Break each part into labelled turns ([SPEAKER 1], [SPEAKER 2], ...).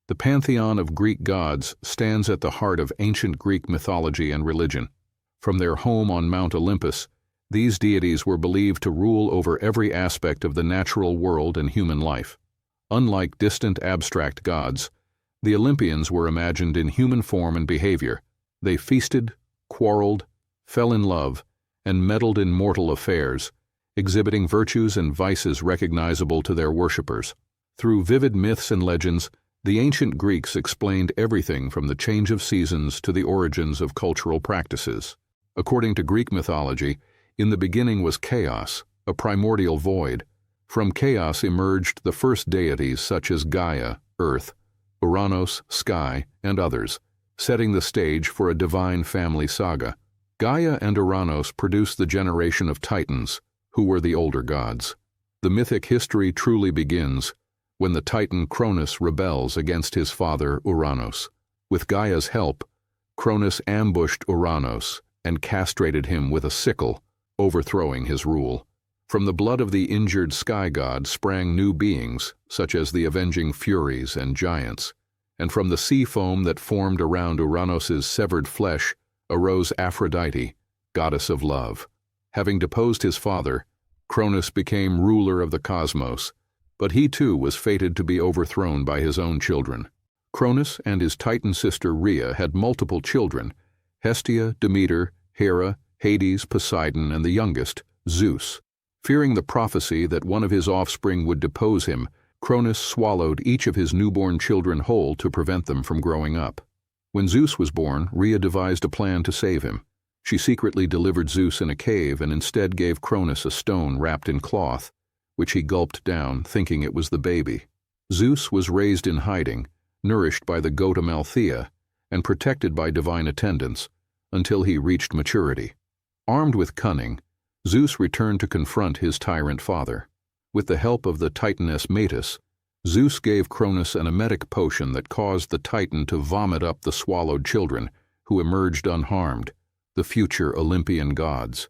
[SPEAKER 1] The pantheon of Greek gods stands at the heart of ancient Greek mythology and religion. From their home on Mount Olympus, these deities were believed to rule over every aspect of the natural world and human life. Unlike distant abstract gods, the Olympians were imagined in human form and behavior. They feasted, quarreled, fell in love, and meddled in mortal affairs, exhibiting virtues and vices recognizable to their worshippers. Through vivid myths and legends, the ancient Greeks explained everything from the change of seasons to the origins of cultural practices. According to Greek mythology, in the beginning was chaos, a primordial void. From chaos emerged the first deities such as Gaia, earth, Uranos, sky, and others, setting the stage for a divine family saga. Gaia and Uranos produced the generation of Titans, who were the older gods. The mythic history truly begins when the Titan Cronus rebels against his father Uranos. With Gaia's help, Cronus ambushed Uranos and castrated him with a sickle, overthrowing his rule. From the blood of the injured sky god sprang new beings, such as the avenging Furies and giants, and from the sea foam that formed around Uranos's severed flesh arose Aphrodite, goddess of love. Having deposed his father, Cronus became ruler of the cosmos, but he too was fated to be overthrown by his own children. Cronus and his Titan sister Rhea had multiple children: Hestia, Demeter, Hera, Hades, Poseidon, and the youngest, Zeus. Fearing the prophecy that one of his offspring would depose him, Cronus swallowed each of his newborn children whole to prevent them from growing up. When Zeus was born, Rhea devised a plan to save him. She secretly delivered Zeus in a cave and instead gave Cronus a stone wrapped in cloth, which he gulped down, thinking it was the baby. Zeus was raised in hiding, nourished by the goat Amalthea, and protected by divine attendants, until he reached maturity. Armed with cunning, Zeus returned to confront his tyrant father. With the help of the Titaness Metis, Zeus gave Cronus an emetic potion that caused the Titan to vomit up the swallowed children, who emerged unharmed, the future Olympian gods.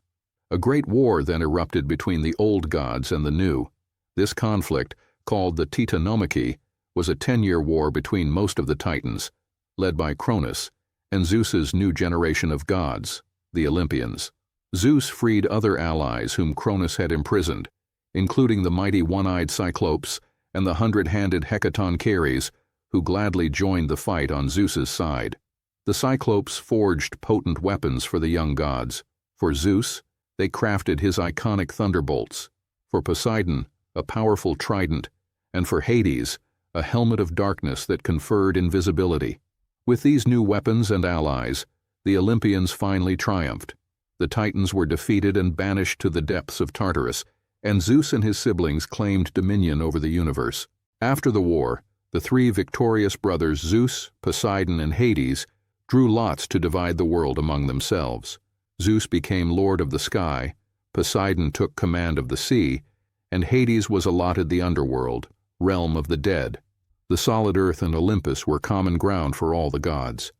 [SPEAKER 1] A great war then erupted between the old gods and the new. This conflict, called the Titanomachy, was a 10-year war between most of the Titans, led by Cronus, and Zeus's new generation of gods, the Olympians. Zeus freed other allies whom Cronus had imprisoned, including the mighty one-eyed Cyclopes and the 100-handed Hecatoncheires, who gladly joined the fight on Zeus's side. The Cyclopes forged potent weapons for the young gods. For Zeus, they crafted his iconic thunderbolts. For Poseidon, a powerful trident, and for Hades, a helmet of darkness that conferred invisibility. With these new weapons and allies, the Olympians finally triumphed. The Titans were defeated and banished to the depths of Tartarus, and Zeus and his siblings claimed dominion over the universe. After the war, the three victorious brothers Zeus, Poseidon, and Hades drew lots to divide the world among themselves. Zeus became lord of the sky, Poseidon took command of the sea, and Hades was allotted the underworld, realm of the dead. The solid earth and Olympus were common ground for all the gods.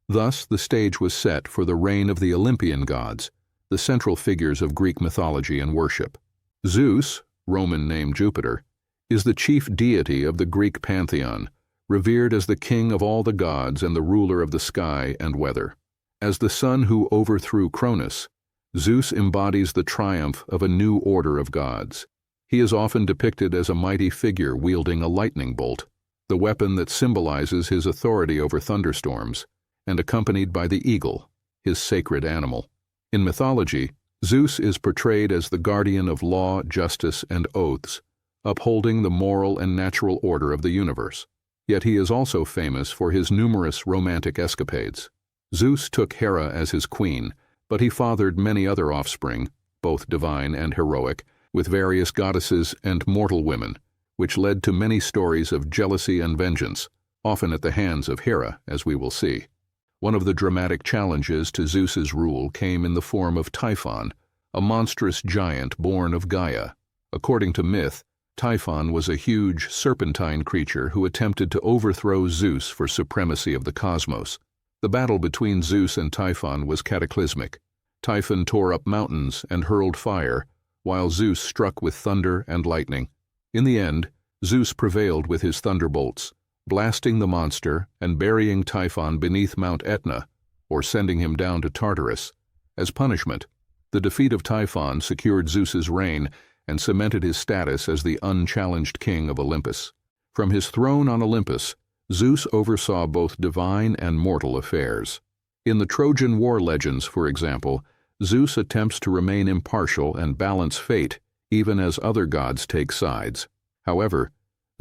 [SPEAKER 1] Thus, the stage was set for the reign of the Olympian gods, the central figures of Greek mythology and worship. Zeus, Roman name Jupiter, is the chief deity of the Greek pantheon, revered as the king of all the gods and the ruler of the sky and weather. As the son who overthrew Cronus, Zeus embodies the triumph of a new order of gods. He is often depicted as a mighty figure wielding a lightning bolt, the weapon that symbolizes his authority over thunderstorms, and accompanied by the eagle, his sacred animal. In mythology, Zeus is portrayed as the guardian of law, justice, and oaths, upholding the moral and natural order of the universe. Yet he is also famous for his numerous romantic escapades. Zeus took Hera as his queen, but he fathered many other offspring, both divine and heroic, with various goddesses and mortal women, which led to many stories of jealousy and vengeance, often at the hands of Hera, as we will see. One of the dramatic challenges to Zeus's rule came in the form of Typhon, a monstrous giant born of Gaia. According to myth, Typhon was a huge, serpentine creature who attempted to overthrow Zeus for supremacy of the cosmos. The battle between Zeus and Typhon was cataclysmic. Typhon tore up mountains and hurled fire, while Zeus struck with thunder and lightning. In the end, Zeus prevailed with his thunderbolts, blasting the monster and burying Typhon beneath Mount Etna, or sending him down to Tartarus. As punishment, the defeat of Typhon secured Zeus's reign and cemented his status as the unchallenged king of Olympus. From his throne on Olympus, Zeus oversaw both divine and mortal affairs. In the Trojan War legends, for example, Zeus attempts to remain impartial and balance fate, even as other gods take sides. However,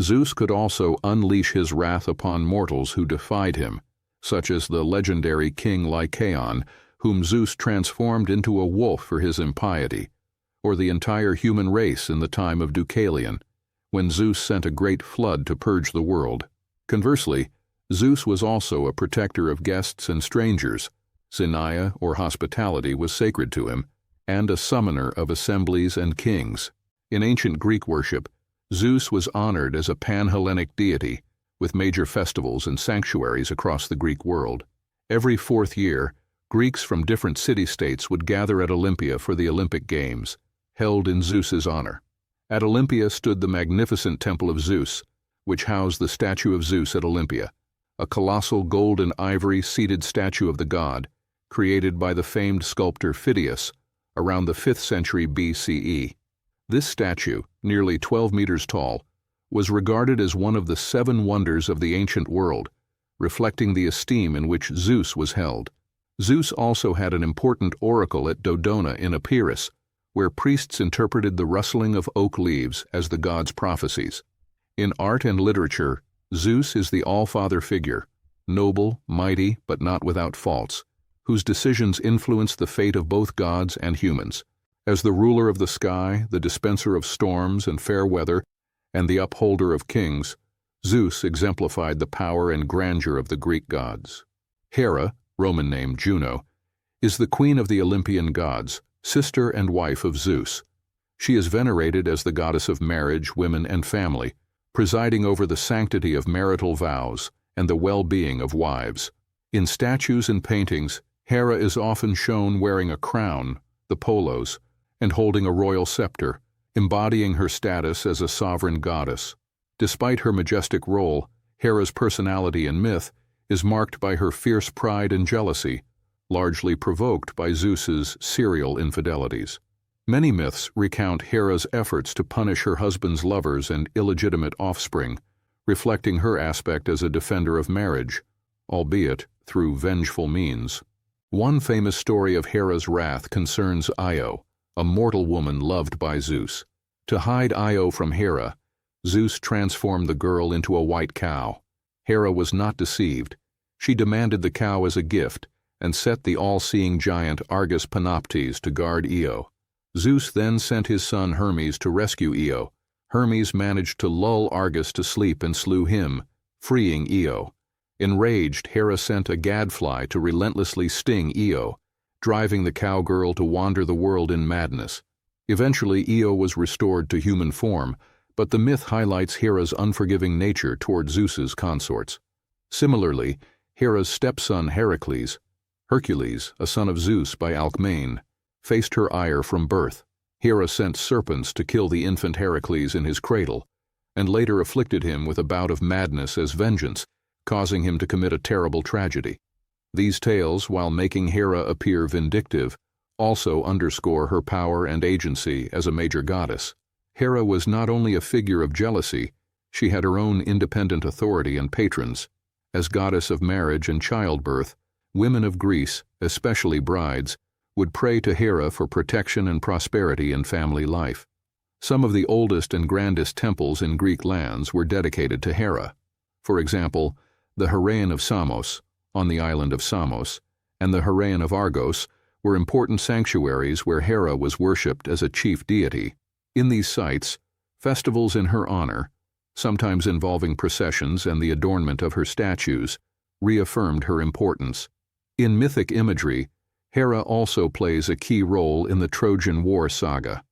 [SPEAKER 1] Zeus could also unleash his wrath upon mortals who defied him, such as the legendary king Lycaon, whom Zeus transformed into a wolf for his impiety, or the entire human race in the time of Deucalion, when Zeus sent a great flood to purge the world. Conversely, Zeus was also a protector of guests and strangers. Xenia, or hospitality, was sacred to him, and a summoner of assemblies and kings. In ancient Greek worship, Zeus was honored as a pan-Hellenic deity, with major festivals and sanctuaries across the Greek world. Every fourth year, Greeks from different city-states would gather at Olympia for the Olympic Games, held in Zeus's honor. At Olympia stood the magnificent Temple of Zeus, which housed the statue of Zeus at Olympia, a colossal gold and ivory seated statue of the god, created by the famed sculptor Phidias around the 5th century BCE. This statue, nearly 12 meters tall, was regarded as one of the 7 wonders of the ancient world, reflecting the esteem in which Zeus was held. Zeus also had an important oracle at Dodona in Epirus, where priests interpreted the rustling of oak leaves as the god's prophecies. In art and literature, Zeus is the all-father figure, noble, mighty, but not without faults, whose decisions influence the fate of both gods and humans. As the ruler of the sky, the dispenser of storms and fair weather, and the upholder of kings, Zeus exemplified the power and grandeur of the Greek gods. Hera, Roman name Juno, is the queen of the Olympian gods, sister and wife of Zeus. She is venerated as the goddess of marriage, women, and family, presiding over the sanctity of marital vows and the well-being of wives. In statues and paintings, Hera is often shown wearing a crown, the polos, and holding a royal scepter, embodying her status as a sovereign goddess. Despite her majestic role, Hera's personality in myth is marked by her fierce pride and jealousy, largely provoked by Zeus's serial infidelities. Many myths recount Hera's efforts to punish her husband's lovers and illegitimate offspring, reflecting her aspect as a defender of marriage, albeit through vengeful means. One famous story of Hera's wrath concerns Io, a mortal woman loved by Zeus. To hide Io from Hera, Zeus transformed the girl into a white cow. Hera was not deceived. She demanded the cow as a gift and set the all-seeing giant Argus Panoptes to guard Io. Zeus then sent his son Hermes to rescue Io. Hermes managed to lull Argus to sleep and slew him, freeing Io. Enraged, Hera sent a gadfly to relentlessly sting Io, driving the cowgirl to wander the world in madness. Eventually, Io was restored to human form, but the myth highlights Hera's unforgiving nature toward Zeus's consorts. Similarly, Hera's stepson Heracles, a son of Zeus by Alcmaeon, faced her ire from birth. Hera sent serpents to kill the infant Heracles in his cradle, and later afflicted him with a bout of madness as vengeance, causing him to commit a terrible tragedy. These tales, while making Hera appear vindictive, also underscore her power and agency as a major goddess. Hera was not only a figure of jealousy, she had her own independent authority and patrons. As goddess of marriage and childbirth, women of Greece, especially brides, would pray to Hera for protection and prosperity in family life. Some of the oldest and grandest temples in Greek lands were dedicated to Hera. For example, the Heraion of Samos, on the island of Samos, and the Heraion of Argos were important sanctuaries where Hera was worshipped as a chief deity. In these sites, festivals in her honor, sometimes involving processions and the adornment of her statues, reaffirmed her importance. In mythic imagery, Hera also plays a key role in the Trojan War saga.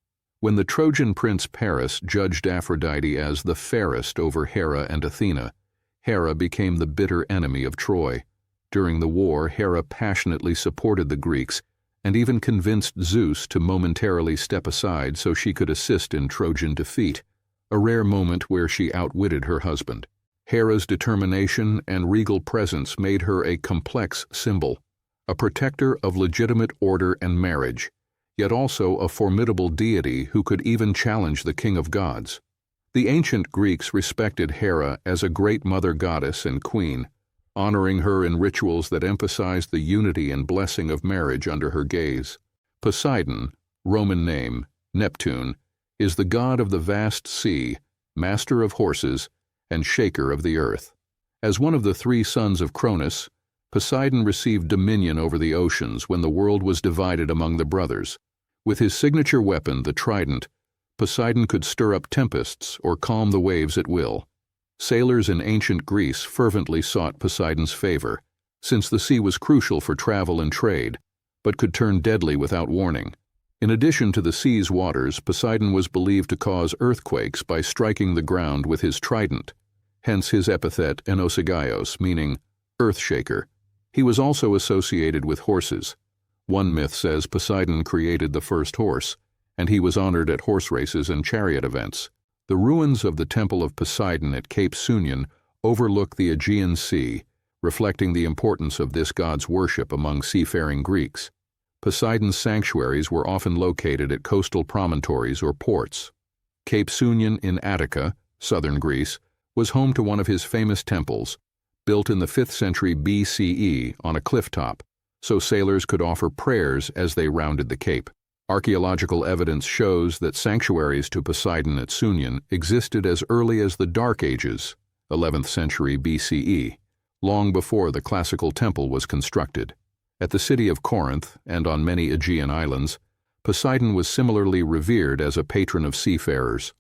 [SPEAKER 1] When the Trojan prince Paris judged Aphrodite as the fairest over Hera and Athena, Hera became the bitter enemy of Troy. During the war, Hera passionately supported the Greeks and even convinced Zeus to momentarily step aside so she could assist in Trojan defeat, a rare moment where she outwitted her husband. Hera's determination and regal presence made her a complex symbol, a protector of legitimate order and marriage, yet also a formidable deity who could even challenge the king of gods. The ancient Greeks respected Hera as a great mother goddess and queen, honoring her in rituals that emphasized the unity and blessing of marriage under her gaze. Poseidon, Roman name, Neptune, is the god of the vast sea, master of horses, and shaker of the earth. As one of the three sons of Cronus, Poseidon received dominion over the oceans when the world was divided among the brothers. With his signature weapon, the trident, Poseidon could stir up tempests or calm the waves at will. Sailors in ancient Greece fervently sought Poseidon's favor, since the sea was crucial for travel and trade, but could turn deadly without warning. In addition to the sea's waters, Poseidon was believed to cause earthquakes by striking the ground with his trident, hence his epithet Enosigaios, meaning earth shaker. He was also associated with horses. One myth says Poseidon created the first horse, and he was honored at horse races and chariot events. The ruins of the Temple of Poseidon at Cape Sunion overlook the Aegean Sea, reflecting the importance of this god's worship among seafaring Greeks. Poseidon's sanctuaries were often located at coastal promontories or ports. Cape Sunion in Attica, southern Greece, was home to one of his famous temples, built in the 5th century BCE on a cliff top, so sailors could offer prayers as they rounded the cape. Archaeological evidence shows that sanctuaries to Poseidon at Sunion existed as early as the Dark Ages, 11th century BCE, long before the classical temple was constructed. At the city of Corinth and on many Aegean islands, Poseidon was similarly revered as a patron of seafarers.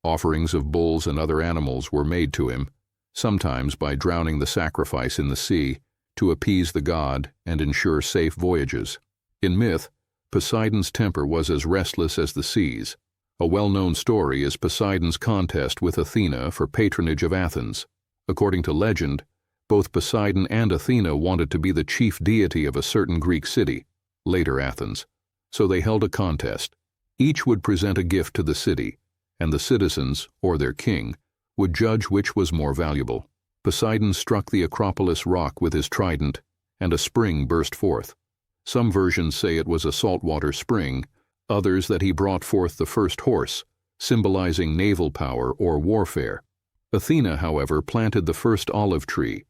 [SPEAKER 1] Offerings of bulls and other animals were made to him, sometimes by drowning the sacrifice in the sea, to appease the god and ensure safe voyages. In myth, Poseidon's temper was as restless as the seas. A well-known story is Poseidon's contest with Athena for patronage of Athens. According to legend, both Poseidon and Athena wanted to be the chief deity of a certain Greek city, later Athens, so they held a contest. Each would present a gift to the city, and the citizens, or their king, would judge which was more valuable. Poseidon struck the Acropolis rock with his trident, and a spring burst forth. Some versions say it was a saltwater spring, others that he brought forth the first horse, symbolizing naval power or warfare. Athena, however, planted the first olive tree,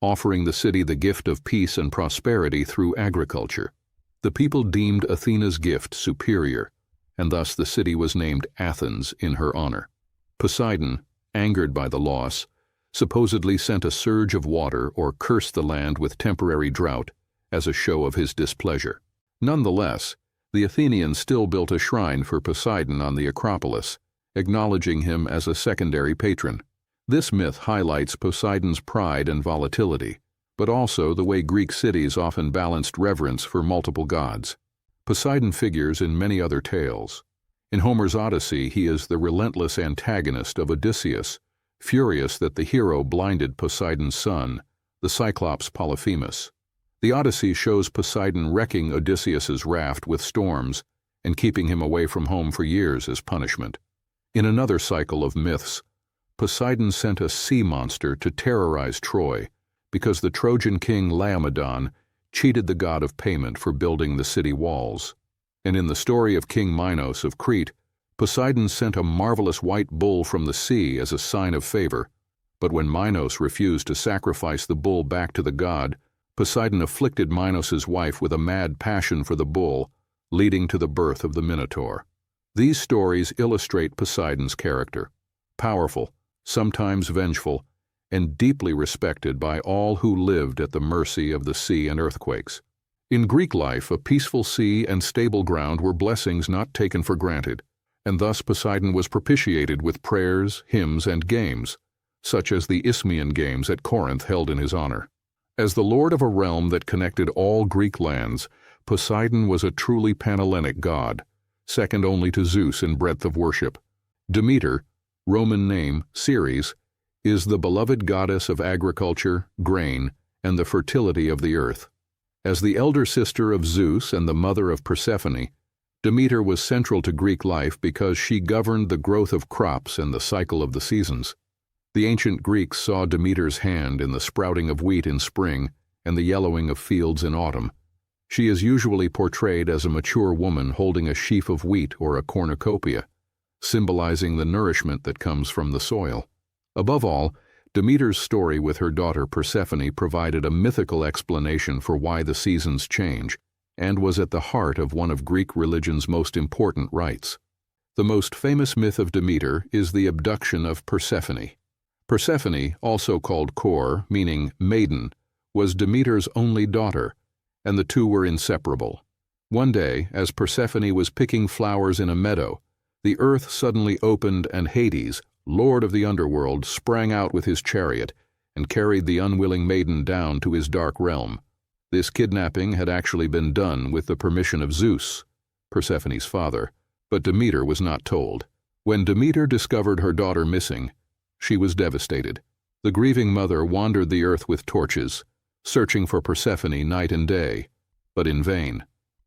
[SPEAKER 1] offering the city the gift of peace and prosperity through agriculture. The people deemed Athena's gift superior, and thus the city was named Athens in her honor. Poseidon, angered by the loss, supposedly sent a surge of water or cursed the land with temporary drought as a show of his displeasure. Nonetheless, the Athenians still built a shrine for Poseidon on the Acropolis, acknowledging him as a secondary patron. This myth highlights Poseidon's pride and volatility, but also the way Greek cities often balanced reverence for multiple gods. Poseidon figures in many other tales. In Homer's Odyssey, he is the relentless antagonist of Odysseus, furious that the hero blinded Poseidon's son, the Cyclops Polyphemus. The Odyssey shows Poseidon wrecking Odysseus's raft with storms and keeping him away from home for years as punishment. In another cycle of myths, Poseidon sent a sea monster to terrorize Troy because the Trojan king Laomedon cheated the god of payment for building the city walls. And in the story of King Minos of Crete, Poseidon sent a marvelous white bull from the sea as a sign of favor, but when Minos refused to sacrifice the bull back to the god, Poseidon afflicted Minos's wife with a mad passion for the bull, leading to the birth of the Minotaur. These stories illustrate Poseidon's character: powerful, sometimes vengeful, and deeply respected by all who lived at the mercy of the sea and earthquakes. In Greek life, a peaceful sea and stable ground were blessings not taken for granted, and thus Poseidon was propitiated with prayers, hymns, and games, such as the Isthmian Games at Corinth held in his honor. As the lord of a realm that connected all Greek lands, Poseidon was a truly Panhellenic god, second only to Zeus in breadth of worship. Demeter, Roman name Ceres, is the beloved goddess of agriculture, grain, and the fertility of the earth. As the elder sister of Zeus and the mother of Persephone, Demeter was central to Greek life because she governed the growth of crops and the cycle of the seasons. The ancient Greeks saw Demeter's hand in the sprouting of wheat in spring and the yellowing of fields in autumn. She is usually portrayed as a mature woman holding a sheaf of wheat or a cornucopia, symbolizing the nourishment that comes from the soil. Above all, Demeter's story with her daughter Persephone provided a mythical explanation for why the seasons change, and was at the heart of one of Greek religion's most important rites. The most famous myth of Demeter is the abduction of Persephone. Persephone, also called Kor, meaning maiden, was Demeter's only daughter, and the two were inseparable. One day, as Persephone was picking flowers in a meadow, the earth suddenly opened and Hades, lord of the underworld, sprang out with his chariot and carried the unwilling maiden down to his dark realm. This kidnapping had actually been done with the permission of Zeus, Persephone's father, but Demeter was not told. When Demeter discovered her daughter missing, she was devastated. The grieving mother wandered the earth with torches, searching for Persephone night and day, but in vain.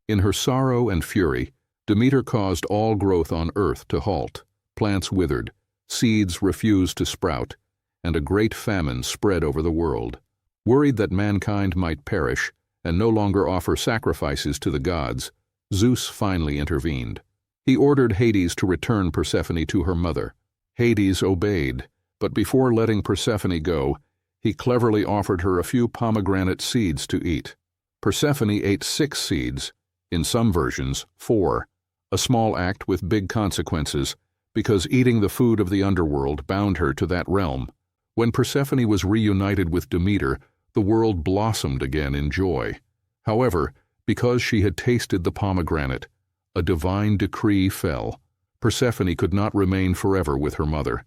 [SPEAKER 1] In her sorrow and fury, Demeter caused all growth on earth to halt. Plants withered, seeds refused to sprout, and a great famine spread over the world. Worried that mankind might perish and no longer offer sacrifices to the gods, Zeus finally intervened. He ordered Hades to return Persephone to her mother. Hades obeyed, but before letting Persephone go, he cleverly offered her a few pomegranate seeds to eat. Persephone ate 6 seeds, in some versions 4, a small act with big consequences, because eating the food of the underworld bound her to that realm. When Persephone was reunited with Demeter, the world blossomed again in joy. However, because she had tasted the pomegranate, a divine decree fell. Persephone could not remain forever with her mother.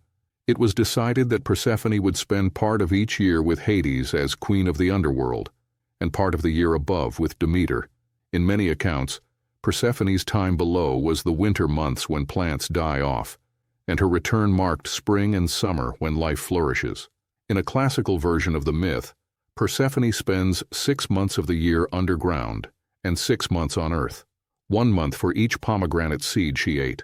[SPEAKER 1] It was decided that Persephone would spend part of each year with Hades as queen of the underworld, and part of the year above with Demeter. In many accounts, Persephone's time below was the winter months when plants die off, and her return marked spring and summer when life flourishes. In a classical version of the myth, Persephone spends 6 months of the year underground and 6 months on earth, 1 month for each pomegranate seed she ate.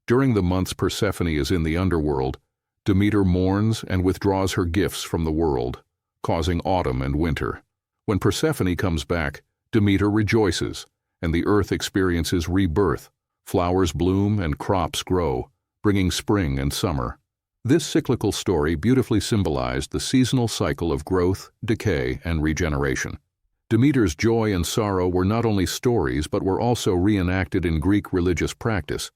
[SPEAKER 1] During the months Persephone is in the underworld, Demeter mourns and withdraws her gifts from the world, causing autumn and winter. When Persephone comes back, Demeter rejoices, and the earth experiences rebirth. Flowers bloom and crops grow, bringing spring and summer. This cyclical story beautifully symbolized the seasonal cycle of growth, decay, and regeneration. Demeter's joy and sorrow were not only stories but were also reenacted in Greek religious practice.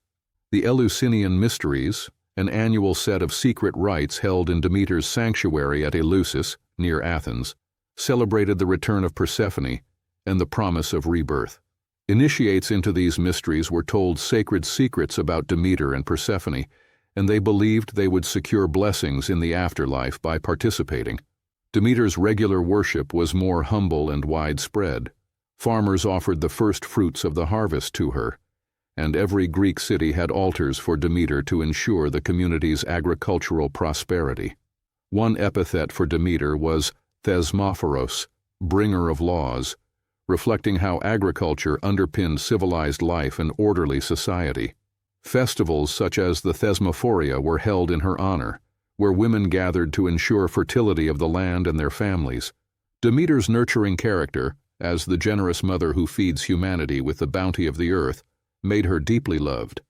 [SPEAKER 1] The Eleusinian Mysteries, an annual set of secret rites held in Demeter's sanctuary at Eleusis, near Athens, celebrated the return of Persephone and the promise of rebirth. Initiates into these mysteries were told sacred secrets about Demeter and Persephone, and they believed they would secure blessings in the afterlife by participating. Demeter's regular worship was more humble and widespread. Farmers offered the first fruits of the harvest to her, and every Greek city had altars for Demeter to ensure the community's agricultural prosperity. One epithet for Demeter was Thesmophoros, bringer of laws, reflecting how agriculture underpinned civilized life and orderly society. Festivals such as the Thesmophoria were held in her honor, where women gathered to ensure fertility of the land and their families. Demeter's nurturing character, as the generous mother who feeds humanity with the bounty of the earth, made her deeply loved.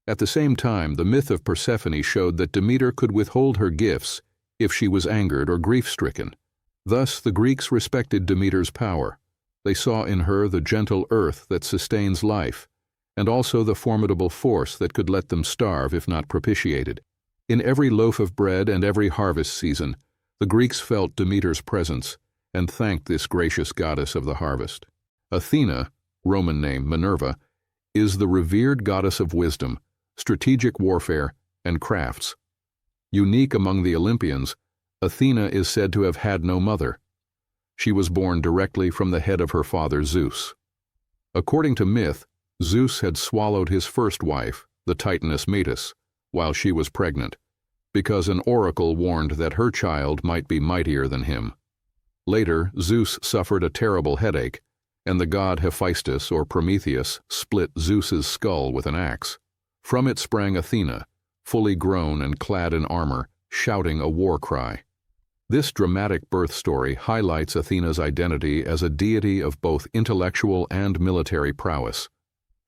[SPEAKER 1] At the same time, the myth of Persephone showed that Demeter could withhold her gifts if she was angered or grief-stricken. Thus, the Greeks respected Demeter's power. They saw in her the gentle earth that sustains life, and also the formidable force that could let them starve if not propitiated. In every loaf of bread and every harvest season, the Greeks felt Demeter's presence and thanked this gracious goddess of the harvest. Athena, Roman name Minerva, is the revered goddess of wisdom, strategic warfare, and crafts. Unique among the Olympians, Athena is said to have had no mother. She was born directly from the head of her father Zeus. According to myth, Zeus had swallowed his first wife, the Titaness Metis, while she was pregnant, because an oracle warned that her child might be mightier than him. Later, Zeus suffered a terrible headache, and the god Hephaestus or Prometheus split Zeus's skull with an axe. From it sprang Athena, fully grown and clad in armor, shouting a war cry. This dramatic birth story highlights Athena's identity as a deity of both intellectual and military prowess.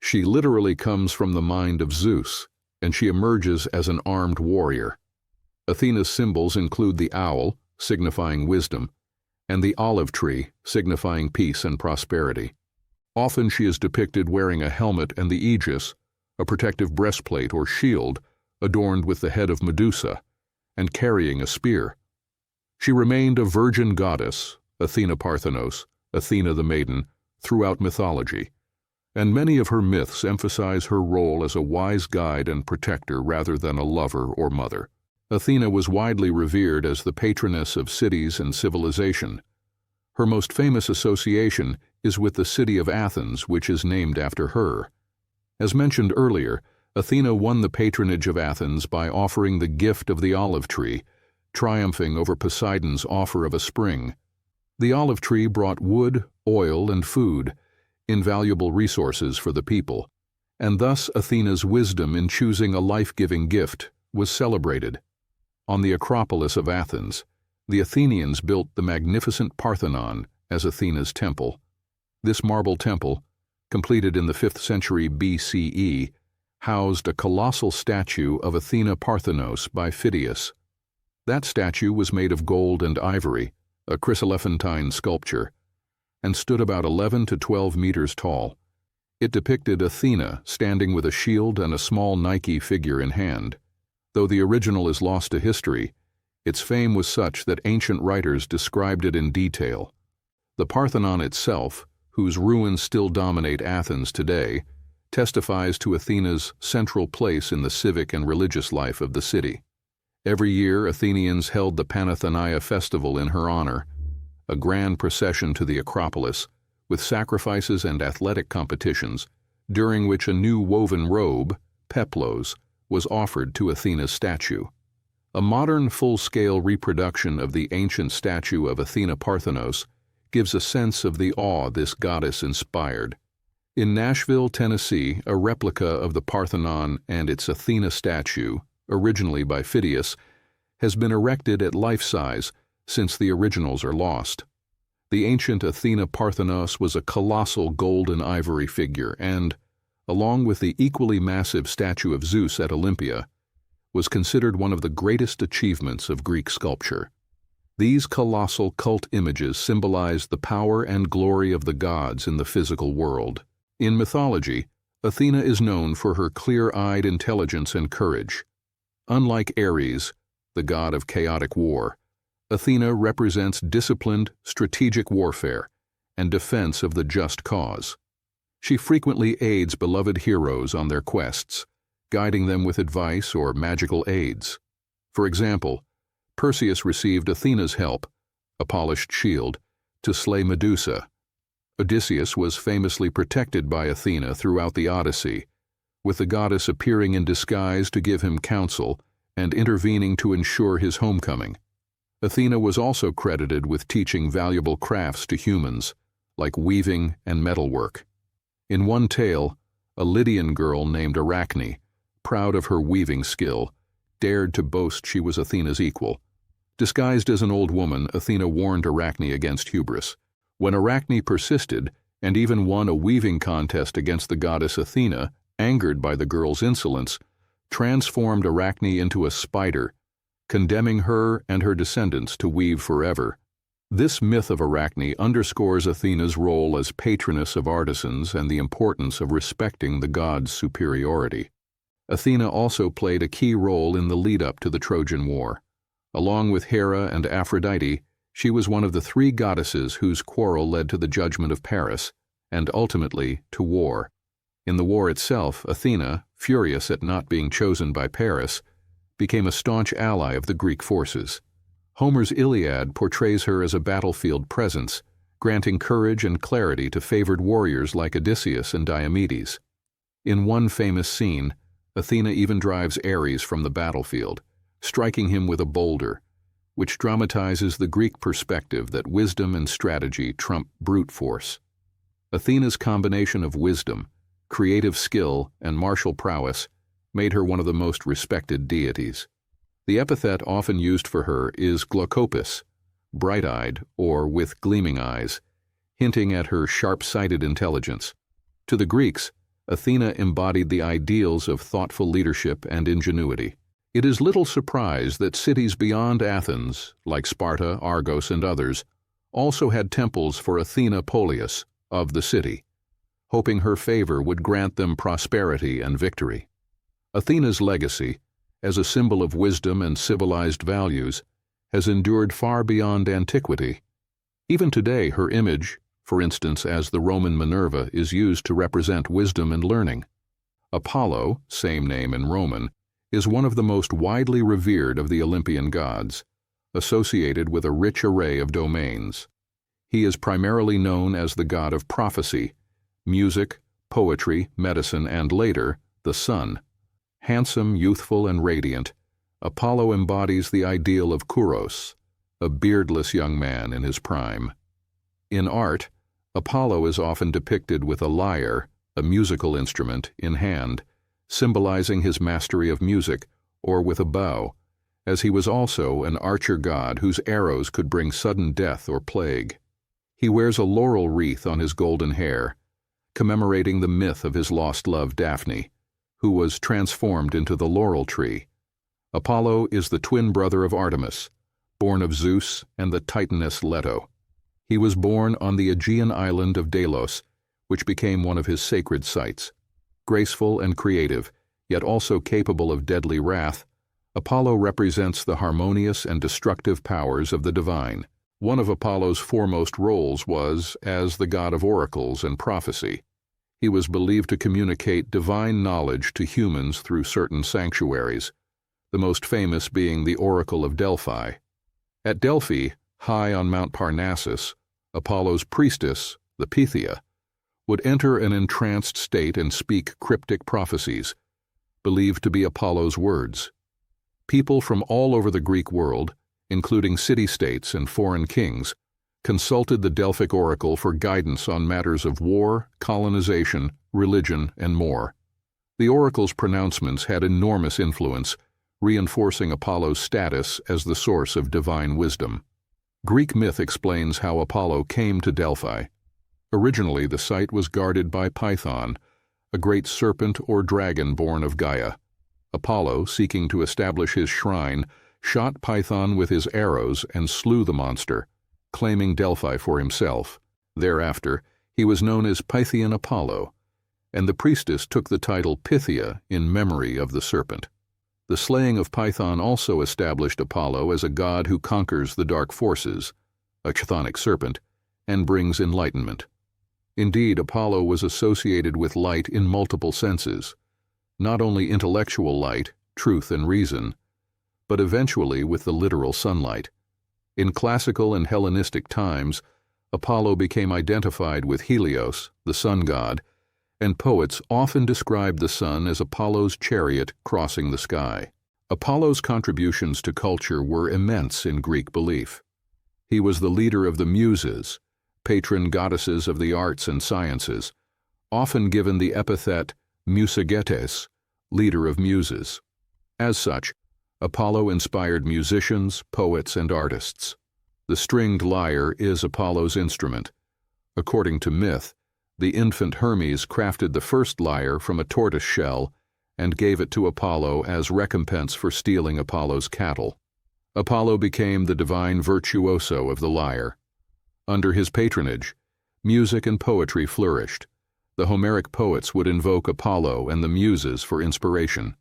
[SPEAKER 1] She literally comes from the mind of Zeus, and she emerges as an armed warrior. Athena's symbols include the owl, signifying wisdom, and the olive tree, signifying peace and prosperity. Often she is depicted wearing a helmet and the aegis, a protective breastplate or shield adorned with the head of Medusa, and carrying a spear. She remained a virgin goddess, Athena Parthenos, Athena the Maiden, throughout mythology, and many of her myths emphasize her role as a wise guide and protector rather than a lover or mother. Athena was widely revered as the patroness of cities and civilization. Her most famous association is with the city of Athens, which is named after her. As mentioned earlier, Athena won the patronage of Athens by offering the gift of the olive tree, triumphing over Poseidon's offer of a spring. The olive tree brought wood, oil, and food, invaluable resources for the people, and thus Athena's wisdom in choosing a life-giving gift was celebrated. On the Acropolis of Athens, the Athenians built the magnificent Parthenon as Athena's temple. This marble temple, completed in the 5th century BCE, housed a colossal statue of Athena Parthenos by Phidias. That statue was made of gold and ivory, a chryselephantine sculpture, and stood about 11 to 12 meters tall. It depicted Athena standing with a shield and a small Nike figure in hand. Though the original is lost to history, its fame was such that ancient writers described it in detail. The Parthenon itself, whose ruins still dominate Athens today, testifies to Athena's central place in the civic and religious life of the city. Every year, Athenians held the Panathenæa festival in her honor, a grand procession to the Acropolis, with sacrifices and athletic competitions, during which a new woven robe, peplos, was offered to Athena's statue. A modern full-scale reproduction of the ancient statue of Athena Parthenos gives a sense of the awe this goddess inspired. In Nashville, Tennessee, a replica of the Parthenon and its Athena statue, originally by Phidias, has been erected at life-size since the originals are lost. The ancient Athena Parthenos was a colossal gold and ivory figure and, along with the equally massive statue of Zeus at Olympia, was considered one of the greatest achievements of Greek sculpture. These colossal cult images symbolize the power and glory of the gods in the physical world. In mythology, Athena is known for her clear-eyed intelligence and courage. Unlike Ares, the god of chaotic war, Athena represents disciplined, strategic warfare and defense of the just cause. She frequently aids beloved heroes on their quests, guiding them with advice or magical aids. For example, Perseus received Athena's help, a polished shield, to slay Medusa. Odysseus was famously protected by Athena throughout the Odyssey, with the goddess appearing in disguise to give him counsel and intervening to ensure his homecoming. Athena was also credited with teaching valuable crafts to humans, like weaving and metalwork. In one tale, a Lydian girl named Arachne, proud of her weaving skill, dared to boast she was Athena's equal. Disguised as an old woman, Athena warned Arachne against hubris. When Arachne persisted and even won a weaving contest against the goddess Athena, angered by the girl's insolence, transformed Arachne into a spider, condemning her and her descendants to weave forever. This myth of Arachne underscores Athena's role as patroness of artisans and the importance of respecting the god's superiority. Athena also played a key role in the lead-up to the Trojan War. Along with Hera and Aphrodite, she was one of the 3 goddesses whose quarrel led to the judgment of Paris, and ultimately to war. In the war itself, Athena, furious at not being chosen by Paris, became a staunch ally of the Greek forces. Homer's Iliad portrays her as a battlefield presence, granting courage and clarity to favored warriors like Odysseus and Diomedes. In one famous scene, Athena even drives Ares from the battlefield, striking him with a boulder, which dramatizes the Greek perspective that wisdom and strategy trump brute force. Athena's combination of wisdom, creative skill, and martial prowess made her one of the most respected deities. The epithet often used for her is glaucopis, bright-eyed or with gleaming eyes, hinting at her sharp-sighted intelligence. To the Greeks, Athena embodied the ideals of thoughtful leadership and ingenuity. It is little surprise that cities beyond Athens, like Sparta, Argos, and others, also had temples for Athena Polias, of the city, hoping her favor would grant them prosperity and victory. Athena's legacy, as a symbol of wisdom and civilized values, has endured far beyond antiquity. Even today, her image, for instance as the Roman Minerva, is used to represent wisdom and learning. Apollo, same name in Roman, is one of the most widely revered of the Olympian gods, associated with a rich array of domains. He is primarily known as the god of prophecy, music, poetry, medicine, and later, the sun. Handsome, youthful, and radiant, Apollo embodies the ideal of Kouros, a beardless young man in his prime. In art, Apollo is often depicted with a lyre, a musical instrument, in hand, symbolizing his mastery of music, or with a bow, as he was also an archer god whose arrows could bring sudden death or plague. He wears a laurel wreath on his golden hair, commemorating the myth of his lost love Daphne, who was transformed into the laurel tree. Apollo is the twin brother of Artemis, born of Zeus and the Titaness Leto. He was born on the Aegean island of Delos, which became one of his sacred sites. Graceful and creative, yet also capable of deadly wrath, Apollo represents the harmonious and destructive powers of the divine. One of Apollo's foremost roles was as the god of oracles and prophecy. He was believed to communicate divine knowledge to humans through certain sanctuaries, the most famous being the Oracle of Delphi. At Delphi, high on Mount Parnassus, Apollo's priestess, the Pythia, would enter an entranced state and speak cryptic prophecies, believed to be Apollo's words. People from all over the Greek world, including city-states and foreign kings, consulted the Delphic oracle for guidance on matters of war, colonization, religion, and more. The oracle's pronouncements had enormous influence, reinforcing Apollo's status as the source of divine wisdom. Greek myth explains how Apollo came to Delphi. Originally, the site was guarded by Python, a great serpent or dragon born of Gaia. Apollo, seeking to establish his shrine, shot Python with his arrows and slew the monster, claiming Delphi for himself. Thereafter, he was known as Pythian Apollo, and the priestess took the title Pythia in memory of the serpent. The slaying of Python also established Apollo as a god who conquers the dark forces, a chthonic serpent, and brings enlightenment. Indeed, Apollo was associated with light in multiple senses, not only intellectual light, truth and reason, but eventually with the literal sunlight. In classical and Hellenistic times, Apollo became identified with Helios, the sun god, and poets often described the sun as Apollo's chariot crossing the sky. Apollo's contributions to culture were immense in Greek belief. He was the leader of the Muses, patron goddesses of the arts and sciences, often given the epithet Musagetes, leader of muses. As such, Apollo inspired musicians, poets, and artists. The stringed lyre is Apollo's instrument. According to myth, the infant Hermes crafted the first lyre from a tortoise shell and gave it to Apollo as recompense for stealing Apollo's cattle. Apollo became the divine virtuoso of the lyre. Under his patronage, music and poetry flourished. The Homeric poets would invoke Apollo and the Muses for inspiration.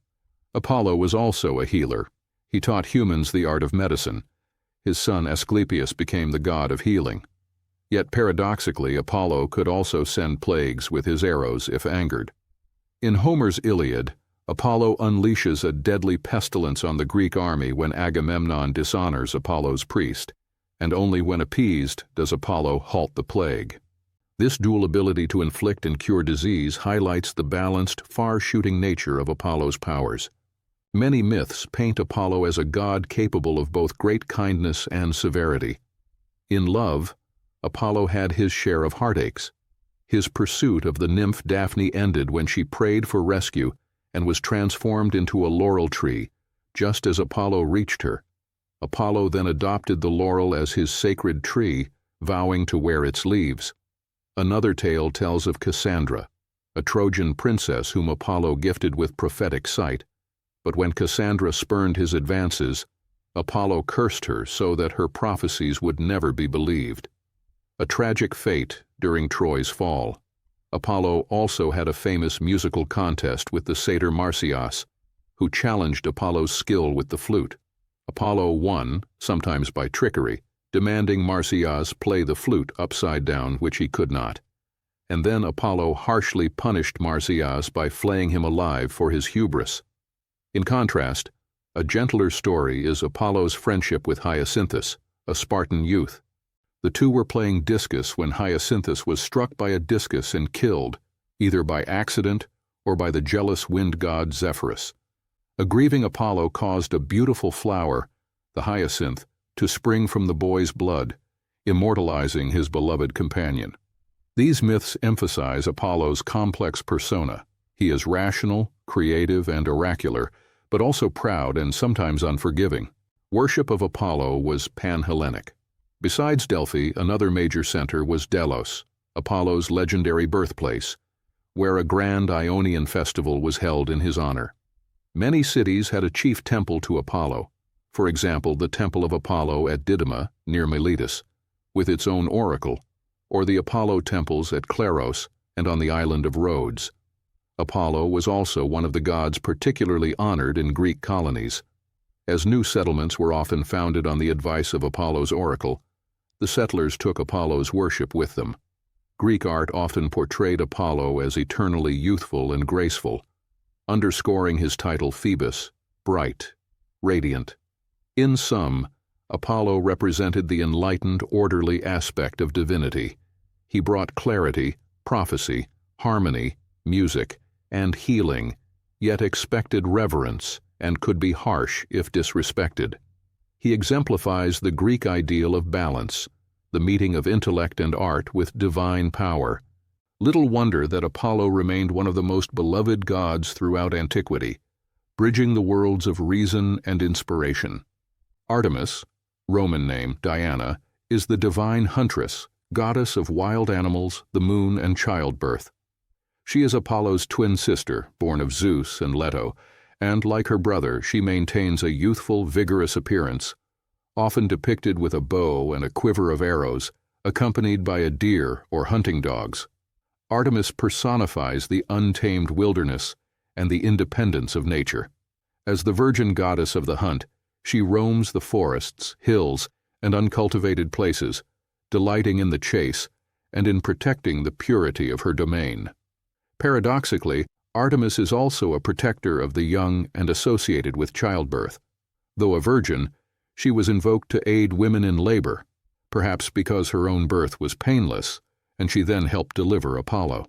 [SPEAKER 1] Apollo was also a healer. He taught humans the art of medicine. His son Asclepius became the god of healing. Yet paradoxically, Apollo could also send plagues with his arrows if angered. In Homer's Iliad, Apollo unleashes a deadly pestilence on the Greek army when Agamemnon dishonors Apollo's priest, and only when appeased does Apollo halt the plague. This dual ability to inflict and cure disease highlights the balanced, far-shooting nature of Apollo's powers. Many myths paint Apollo as a god capable of both great kindness and severity. In love, Apollo had his share of heartaches. His pursuit of the nymph Daphne ended when she prayed for rescue and was transformed into a laurel tree, just as Apollo reached her. Apollo then adopted the laurel as his sacred tree, vowing to wear its leaves. Another tale tells of Cassandra, a Trojan princess whom Apollo gifted with prophetic sight. But when Cassandra spurned his advances, Apollo cursed her so that her prophecies would never be believed. A tragic fate during Troy's fall. Apollo also had a famous musical contest with the satyr Marsyas, who challenged Apollo's skill with the flute. Apollo won, sometimes by trickery, demanding Marsyas play the flute upside down, which he could not. And then Apollo harshly punished Marsyas by flaying him alive for his hubris. In contrast, a gentler story is Apollo's friendship with Hyacinthus, a Spartan youth. The two were playing discus when Hyacinthus was struck by a discus and killed, either by accident or by the jealous wind god Zephyrus. A grieving Apollo caused a beautiful flower, the hyacinth, to spring from the boy's blood, immortalizing his beloved companion. These myths emphasize Apollo's complex persona. He is rational, creative, and oracular, but also proud and sometimes unforgiving. Worship of Apollo was pan-Hellenic. Besides Delphi, another major center was Delos, Apollo's legendary birthplace, where a grand Ionian festival was held in his honor. Many cities had a chief temple to Apollo, for example the Temple of Apollo at Didyma, near Miletus, with its own oracle, or the Apollo temples at Claros and on the island of Rhodes. Apollo was also one of the gods particularly honored in Greek colonies. As new settlements were often founded on the advice of Apollo's oracle, the settlers took Apollo's worship with them. Greek art often portrayed Apollo as eternally youthful and graceful, underscoring his title Phoebus, bright, radiant. In sum, Apollo represented the enlightened, orderly aspect of divinity. He brought clarity, prophecy, harmony, music, and healing, yet expected reverence and could be harsh if disrespected. He exemplifies the Greek ideal of balance, the meeting of intellect and art with divine power. Little wonder that Apollo remained one of the most beloved gods throughout antiquity, bridging the worlds of reason and inspiration. Artemis, Roman name Diana, is the divine huntress, goddess of wild animals, the moon, and childbirth. She is Apollo's twin sister, born of Zeus and Leto, and, like her brother, she maintains a youthful, vigorous appearance, often depicted with a bow and a quiver of arrows, accompanied by a deer or hunting dogs. Artemis personifies the untamed wilderness and the independence of nature. As the virgin goddess of the hunt, she roams the forests, hills, and uncultivated places, delighting in the chase and in protecting the purity of her domain. Paradoxically, Artemis is also a protector of the young and associated with childbirth. Though a virgin, she was invoked to aid women in labor, perhaps because her own birth was painless, and she then helped deliver Apollo.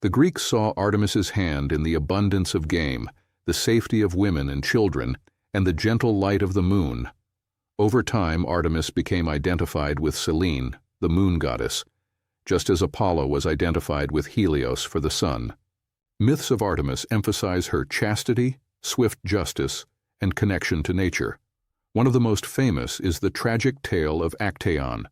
[SPEAKER 1] The Greeks saw Artemis's hand in the abundance of game, the safety of women and children, and the gentle light of the moon. Over time, Artemis became identified with Selene, the moon goddess, just as Apollo was identified with Helios for the sun. Myths of Artemis emphasize her chastity, swift justice, and connection to nature. One of the most famous is the tragic tale of Actaeon.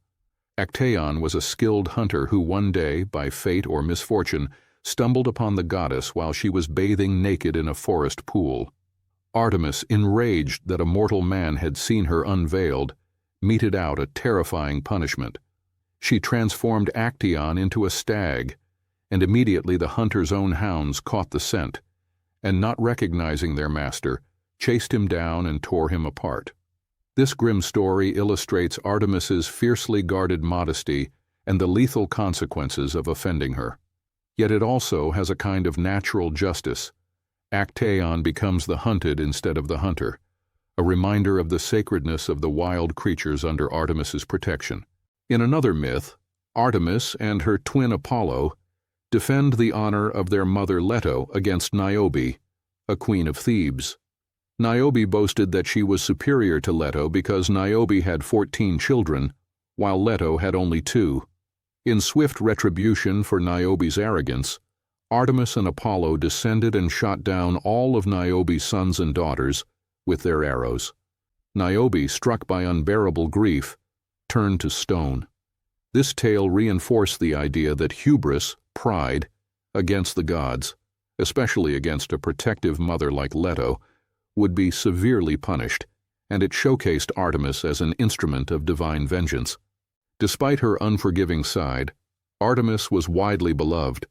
[SPEAKER 1] Actaeon was a skilled hunter who one day, by fate or misfortune, stumbled upon the goddess while she was bathing naked in a forest pool. Artemis, enraged that a mortal man had seen her unveiled, meted out a terrifying punishment. She transformed Actaeon into a stag, and immediately the hunter's own hounds caught the scent, and not recognizing their master, chased him down and tore him apart. This grim story illustrates Artemis's fiercely guarded modesty and the lethal consequences of offending her. Yet it also has a kind of natural justice. Actaeon becomes the hunted instead of the hunter, a reminder of the sacredness of the wild creatures under Artemis's protection. In another myth, Artemis and her twin Apollo defend the honor of their mother Leto against Niobe, a queen of Thebes. Niobe boasted that she was superior to Leto because Niobe had 14 children, while Leto had only 2. In swift retribution for Niobe's arrogance, Artemis and Apollo descended and shot down all of Niobe's sons and daughters, with their arrows. Niobe, struck by unbearable grief, turned to stone. This tale reinforced the idea that hubris, pride, against the gods, especially against a protective mother like Leto, would be severely punished, and it showcased Artemis as an instrument of divine vengeance. Despite her unforgiving side, Artemis was widely beloved,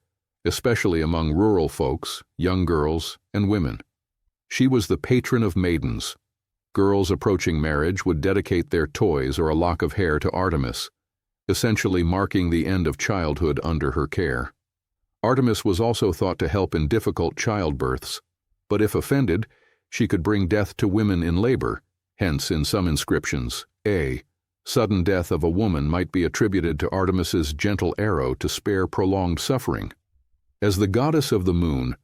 [SPEAKER 1] especially among rural folks, young girls, and women. She was the patron of maidens. Girls approaching marriage would dedicate their toys or a lock of hair to Artemis, essentially marking the end of childhood under her care. Artemis was also thought to help in difficult childbirths, but if offended, she could bring death to women in labor. Hence, in some inscriptions, a sudden death of a woman might be attributed to Artemis's gentle arrow to spare prolonged suffering. As the goddess of the moon,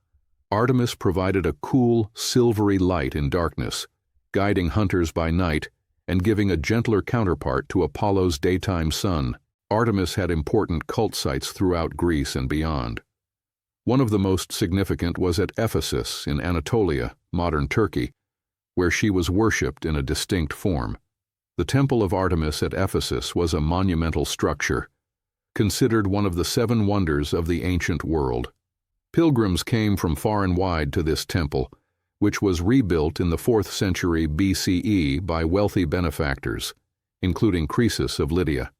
[SPEAKER 1] Artemis provided a cool, silvery light in darkness, guiding hunters by night and giving a gentler counterpart to Apollo's daytime sun. Artemis had important cult sites throughout Greece and beyond. One of the most significant was at Ephesus in Anatolia, modern Turkey, where she was worshipped in a distinct form. The Temple of Artemis at Ephesus was a monumental structure, considered one of the 7 wonders of the ancient world. Pilgrims came from far and wide to this temple, which was rebuilt in the 4th century BCE by wealthy benefactors, including Croesus of Lydia.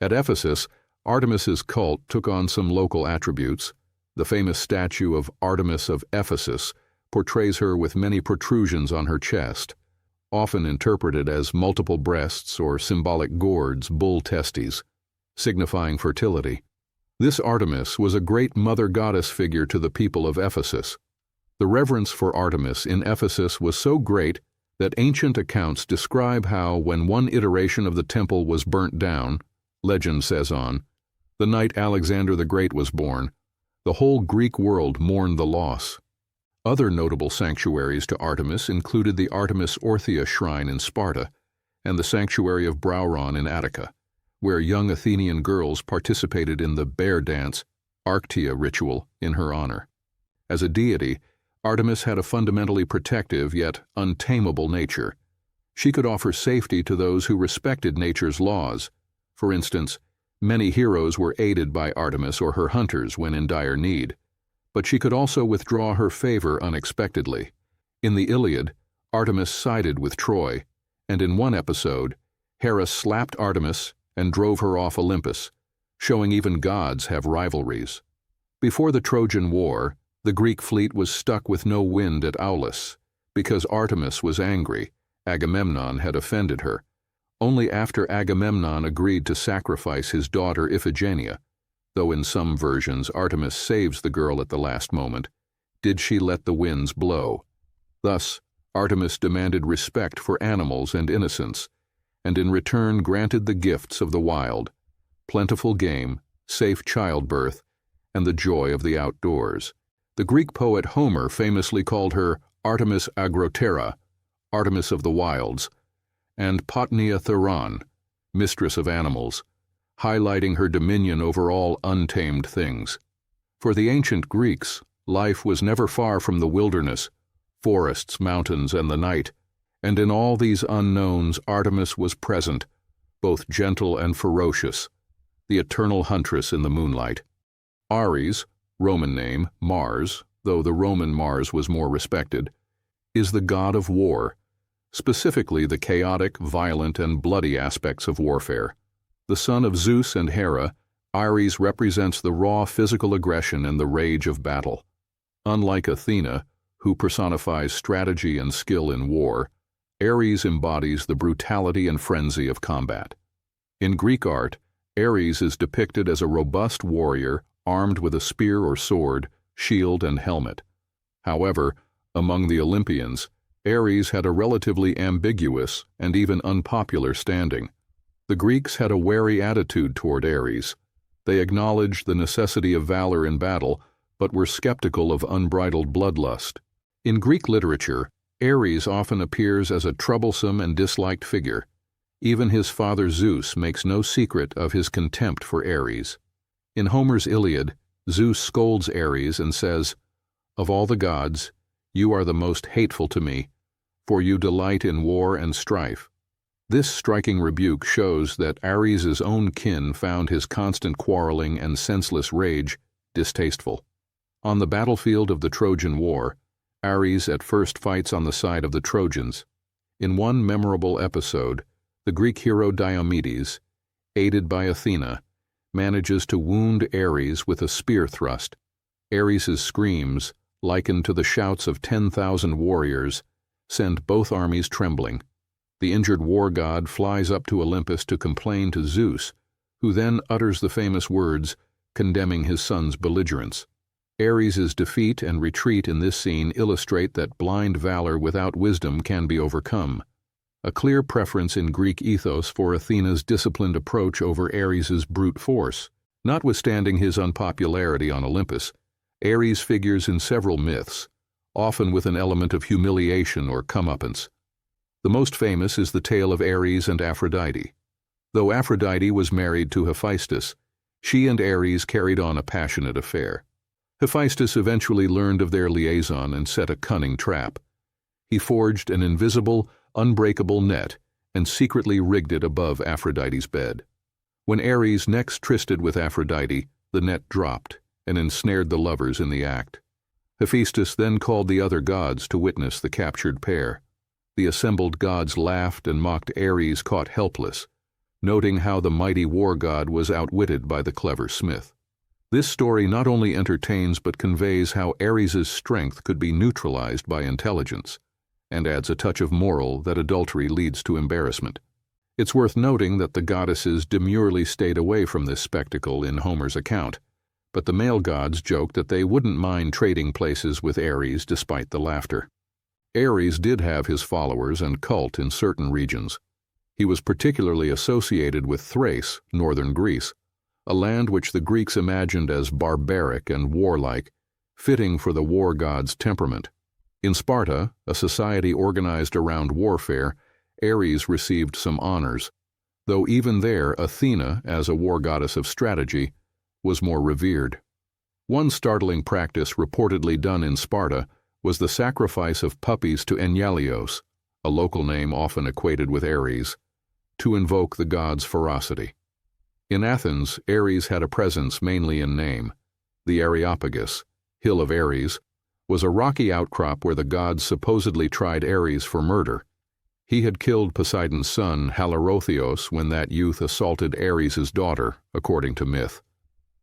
[SPEAKER 1] At Ephesus, Artemis's cult took on some local attributes. The famous statue of Artemis of Ephesus portrays her with many protrusions on her chest, often interpreted as multiple breasts or symbolic gourds, bull testes, signifying fertility. This Artemis was a great mother goddess figure to the people of Ephesus. The reverence for Artemis in Ephesus was so great that ancient accounts describe how, when one iteration of the temple was burnt down, legend says on, the night Alexander the Great was born, the whole Greek world mourned the loss. Other notable sanctuaries to Artemis included the Artemis Orthia shrine in Sparta and the sanctuary of Brauron in Attica, where young Athenian girls participated in the bear dance, Arctia ritual, in her honor. As a deity, Artemis had a fundamentally protective yet untamable nature. She could offer safety to those who respected nature's laws. For instance, many heroes were aided by Artemis or her hunters when in dire need. But she could also withdraw her favor unexpectedly. In the Iliad, Artemis sided with Troy, and in one episode, Hera slapped Artemis and drove her off Olympus, showing even gods have rivalries. Before the Trojan War, the Greek fleet was stuck with no wind at Aulis. Because Artemis was angry, Agamemnon had offended her. Only after Agamemnon agreed to sacrifice his daughter Iphigenia, though in some versions Artemis saves the girl at the last moment, did she let the winds blow. Thus, Artemis demanded respect for animals and innocence, and in return granted the gifts of the wild, plentiful game, safe childbirth, and the joy of the outdoors. The Greek poet Homer famously called her Artemis Agroterra, Artemis of the wilds, and Potnia Theron, mistress of animals, highlighting her dominion over all untamed things. For the ancient Greeks, life was never far from the wilderness, forests, mountains, and the night, and in all these unknowns Artemis was present, both gentle and ferocious, the eternal huntress in the moonlight. Ares, Roman name, Mars, though the Roman Mars was more respected, is the god of war, specifically the chaotic, violent, and bloody aspects of warfare. The son of Zeus and Hera, Ares represents the raw physical aggression and the rage of battle. Unlike Athena, who personifies strategy and skill in war, Ares embodies the brutality and frenzy of combat. In Greek art, Ares is depicted as a robust warrior armed with a spear or sword, shield, and helmet. However, among the Olympians, Ares had a relatively ambiguous and even unpopular standing. The Greeks had a wary attitude toward Ares. They acknowledged the necessity of valor in battle, but were skeptical of unbridled bloodlust. In Greek literature, Ares often appears as a troublesome and disliked figure. Even his father Zeus makes no secret of his contempt for Ares. In Homer's Iliad, Zeus scolds Ares and says, "Of all the gods, you are the most hateful to me, for you delight in war and strife." This striking rebuke shows that Ares' own kin found his constant quarreling and senseless rage distasteful. On the battlefield of the Trojan War, Ares at first fights on the side of the Trojans. In one memorable episode, the Greek hero Diomedes, aided by Athena, manages to wound Ares with a spear thrust. Ares' screams, likened to the shouts of 10,000 warriors, send both armies trembling. The injured war god flies up to Olympus to complain to Zeus, who then utters the famous words condemning his son's belligerence. Ares' defeat and retreat in this scene illustrate that blind valor without wisdom can be overcome. A clear preference in Greek ethos for Athena's disciplined approach over Ares' brute force. Notwithstanding his unpopularity on Olympus, Ares figures in several myths, often with an element of humiliation or comeuppance. The most famous is the tale of Ares and Aphrodite. Though Aphrodite was married to Hephaestus, she and Ares carried on a passionate affair. Hephaestus eventually learned of their liaison and set a cunning trap. He forged an invisible, unbreakable net and secretly rigged it above Aphrodite's bed. When Ares next trysted with Aphrodite, the net dropped and ensnared the lovers in the act. Hephaestus then called the other gods to witness the captured pair. The assembled gods laughed and mocked Ares caught helpless, noting how the mighty war god was outwitted by the clever smith. This story not only entertains but conveys how Ares' strength could be neutralized by intelligence, and adds a touch of moral that adultery leads to embarrassment. It's worth noting that the goddesses demurely stayed away from this spectacle in Homer's account, but the male gods joked that they wouldn't mind trading places with Ares despite the laughter. Ares did have his followers and cult in certain regions. He was particularly associated with Thrace, northern Greece, a land which the Greeks imagined as barbaric and warlike, fitting for the war god's temperament. In Sparta, a society organized around warfare, Ares received some honors, though even there Athena, as a war goddess of strategy, was more revered. One startling practice reportedly done in Sparta was the sacrifice of puppies to Enyalios, a local name often equated with Ares, to invoke the god's ferocity. In Athens, Ares had a presence mainly in name. The Areopagus, Hill of Ares, was a rocky outcrop where the gods supposedly tried Ares for murder. He had killed Poseidon's son, Halirrhothios, when that youth assaulted Ares' daughter, according to myth.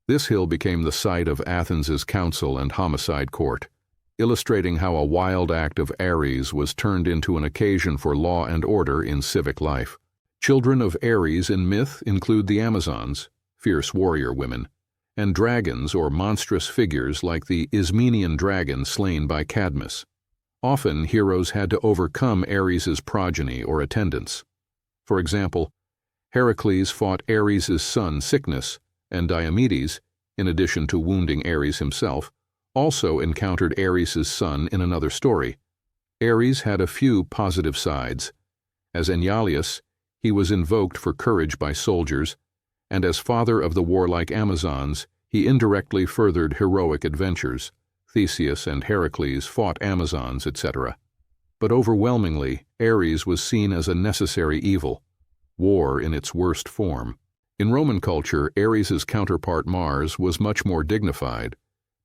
[SPEAKER 1] This hill became the site of Athens' council and homicide court, illustrating how a wild act of Ares was turned into an occasion for law and order in civic life. Children of Ares in myth include the Amazons, fierce warrior women, and dragons or monstrous figures like the Ismenian dragon slain by Cadmus. Often heroes had to overcome Ares' progeny or attendants. For example, Heracles fought Ares' son Cycnus, and Diomedes, in addition to wounding Ares himself, also encountered Ares' son in another story. Ares had a few positive sides. As Enyalius, he was invoked for courage by soldiers, and as father of the warlike Amazons, he indirectly furthered heroic adventures. Theseus and Heracles fought Amazons, etc. But overwhelmingly, Ares was seen as a necessary evil, war in its worst form. In Roman culture, Ares' counterpart Mars was much more dignified,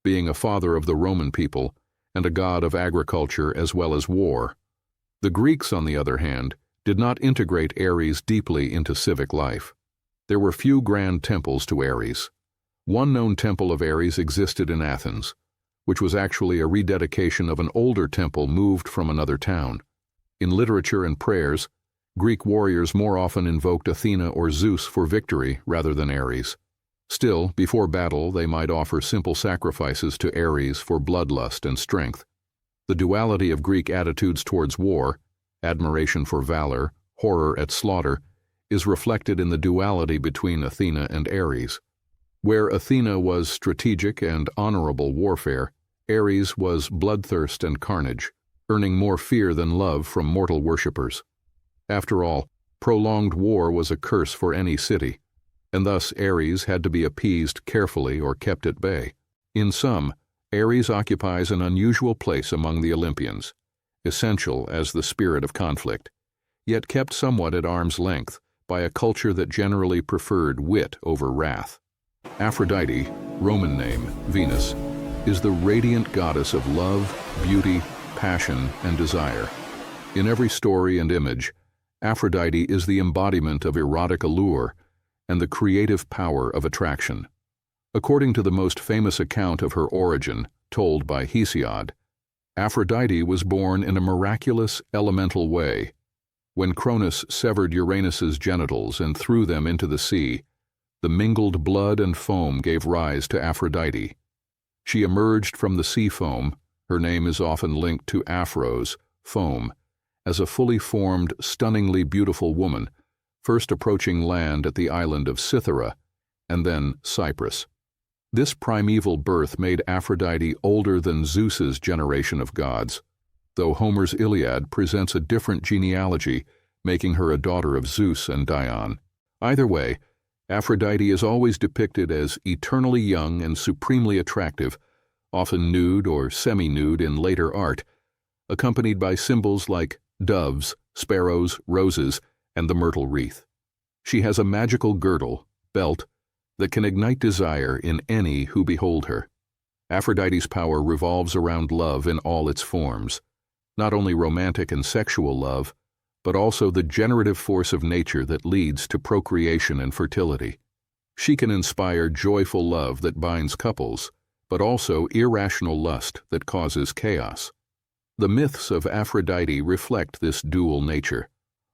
[SPEAKER 1] being a father of the Roman people and a god of agriculture as well as war. The Greeks, on the other hand, did not integrate Ares deeply into civic life. There were few grand temples to Ares. One known temple of Ares existed in Athens, which was actually a rededication of an older temple moved from another town. In literature and prayers, Greek warriors more often invoked Athena or Zeus for victory rather than Ares. Still, before battle, they might offer simple sacrifices to Ares for bloodlust and strength. The duality of Greek attitudes towards war, admiration for valor, horror at slaughter, is reflected in the duality between Athena and Ares. Where Athena was strategic and honorable warfare, Ares was bloodthirst and carnage, earning more fear than love from mortal worshippers. After all, prolonged war was a curse for any city, and thus Ares had to be appeased carefully or kept at bay. In sum, Ares occupies an unusual place among the Olympians, essential as the spirit of conflict, yet kept somewhat at arm's length by a culture that generally preferred wit over wrath. Aphrodite, Roman name Venus, is the radiant goddess of love, beauty, passion, and desire. In every story and image, Aphrodite is the embodiment of erotic allure and the creative power of attraction. According to the most famous account of her origin, told by Hesiod, Aphrodite was born in a miraculous, elemental way. When Cronus severed Uranus's genitals and threw them into the sea, the mingled blood and foam gave rise to Aphrodite. She emerged from the sea foam, her name is often linked to Aphros, foam, as a fully formed, stunningly beautiful woman, first approaching land at the island of Cythera, and then Cyprus. This primeval birth made Aphrodite older than Zeus's generation of gods, though Homer's Iliad presents a different genealogy, making her a daughter of Zeus and Dion. Either way, Aphrodite is always depicted as eternally young and supremely attractive, often nude or semi-nude in later art, accompanied by symbols like doves, sparrows, roses, and the myrtle wreath. She has a magical girdle, belt, that can ignite desire in any who behold her. Aphrodite's power revolves around love in all its forms, not only romantic and sexual love, but also the generative force of nature that leads to procreation and fertility. She can inspire joyful love that binds couples, but also irrational lust that causes chaos. The myths of Aphrodite reflect this dual nature.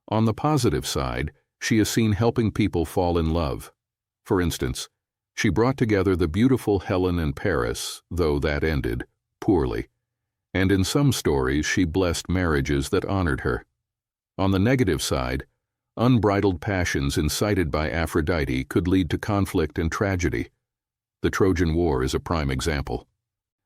[SPEAKER 1] On the positive side, she is seen helping people fall in love. For instance, she brought together the beautiful Helen and Paris, though that ended poorly, and in some stories she blessed marriages that honored her. On the negative side, unbridled passions incited by Aphrodite could lead to conflict and tragedy. The Trojan War is a prime example.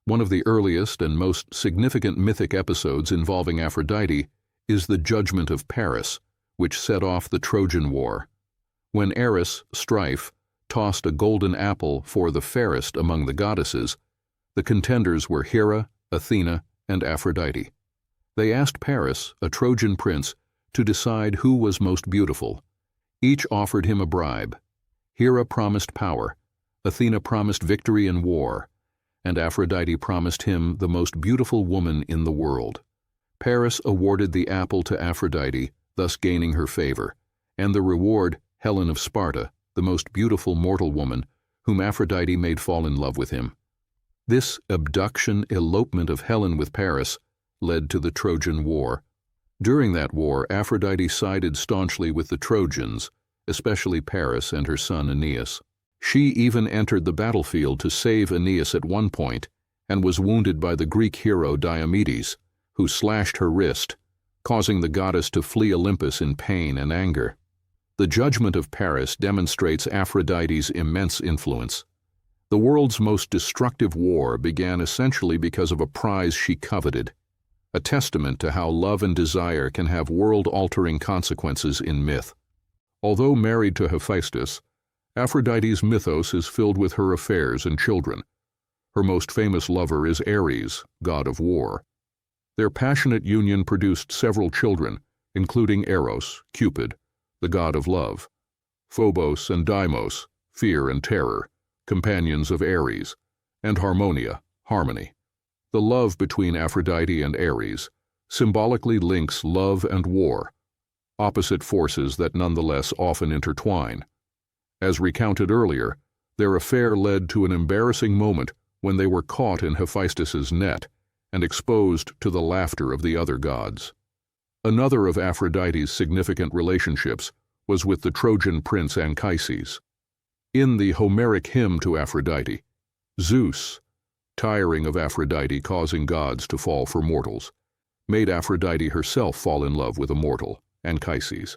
[SPEAKER 1] One of the earliest and most significant mythic episodes involving Aphrodite is the Judgment of Paris, which set off the Trojan War. When Eris, Strife, tossed a golden apple for the fairest among the goddesses, the contenders were Hera, Athena, and Aphrodite. They asked Paris, a Trojan prince, to decide who was most beautiful. Each offered him a bribe. Hera promised power, Athena promised victory in war, and Aphrodite promised him the most beautiful woman in the world. Paris awarded the apple to Aphrodite, thus gaining her favor, and the reward Helen of Sparta, the most beautiful mortal woman, whom Aphrodite made fall in love with him. This abduction-elopement of Helen with Paris led to the Trojan War. During that war, Aphrodite sided staunchly with the Trojans, especially Paris and her son Aeneas. She even entered the battlefield to save Aeneas at one point and was wounded by the Greek hero Diomedes, who slashed her wrist, causing the goddess to flee Olympus in pain and anger. The Judgment of Paris demonstrates Aphrodite's immense influence. The world's most destructive war began essentially because of a prize she coveted, a testament to how love and desire can have world-altering consequences in myth. Although married to Hephaestus, Aphrodite's mythos is filled with her affairs and children. Her most famous lover is Ares, god of war. Their passionate union produced several children, including Eros, Cupid, the god of love, Phobos and Deimos, fear and terror, companions of Ares, and Harmonia, harmony. The love between Aphrodite and Ares symbolically links love and war, opposite forces that nonetheless often intertwine. As recounted earlier, their affair led to an embarrassing moment when they were caught in Hephaestus's net and exposed to the laughter of the other gods. Another of Aphrodite's significant relationships was with the Trojan prince Anchises. In the Homeric hymn to Aphrodite, Zeus, tiring of Aphrodite causing gods to fall for mortals, made Aphrodite herself fall in love with a mortal, Anchises.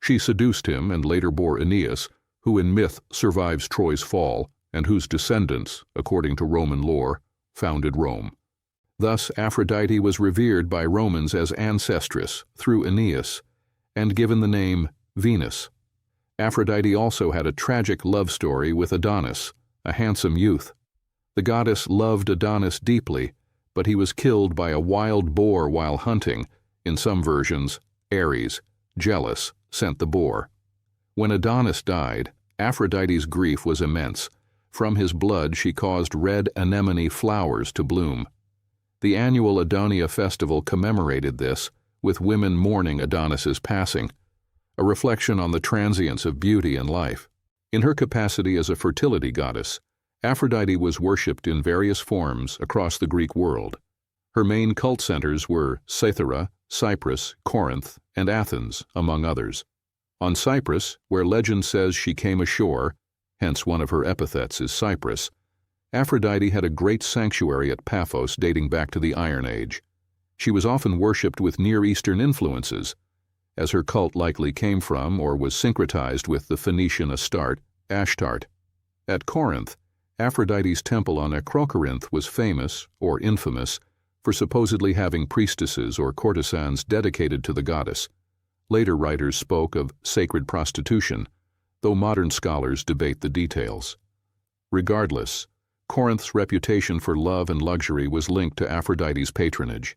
[SPEAKER 1] She seduced him and later bore Aeneas, who in myth survives Troy's fall and whose descendants, according to Roman lore, founded Rome. Thus, Aphrodite was revered by Romans as ancestress through Aeneas and given the name Venus. Aphrodite also had a tragic love story with Adonis, a handsome youth. The goddess loved Adonis deeply, but he was killed by a wild boar while hunting. In some versions, Ares, jealous, sent the boar. When Adonis died, Aphrodite's grief was immense. From his blood she caused red anemone flowers to bloom. The annual Adonia festival commemorated this, with women mourning Adonis's passing, a reflection on the transience of beauty and life. In her capacity as a fertility goddess, Aphrodite was worshipped in various forms across the Greek world. Her main cult centers were Cythera, Cyprus, Corinth, and Athens, among others. On Cyprus, where legend says she came ashore, hence one of her epithets is Cyprus, Aphrodite had a great sanctuary at Paphos dating back to the Iron Age. She was often worshipped with Near Eastern influences, as her cult likely came from or was syncretized with the Phoenician Astarte, Ashtart. At Corinth, Aphrodite's temple on Acrocorinth was famous, or infamous, for supposedly having priestesses or courtesans dedicated to the goddess. Later writers spoke of sacred prostitution, though modern scholars debate the details. Regardless, Corinth's reputation for love and luxury was linked to Aphrodite's patronage.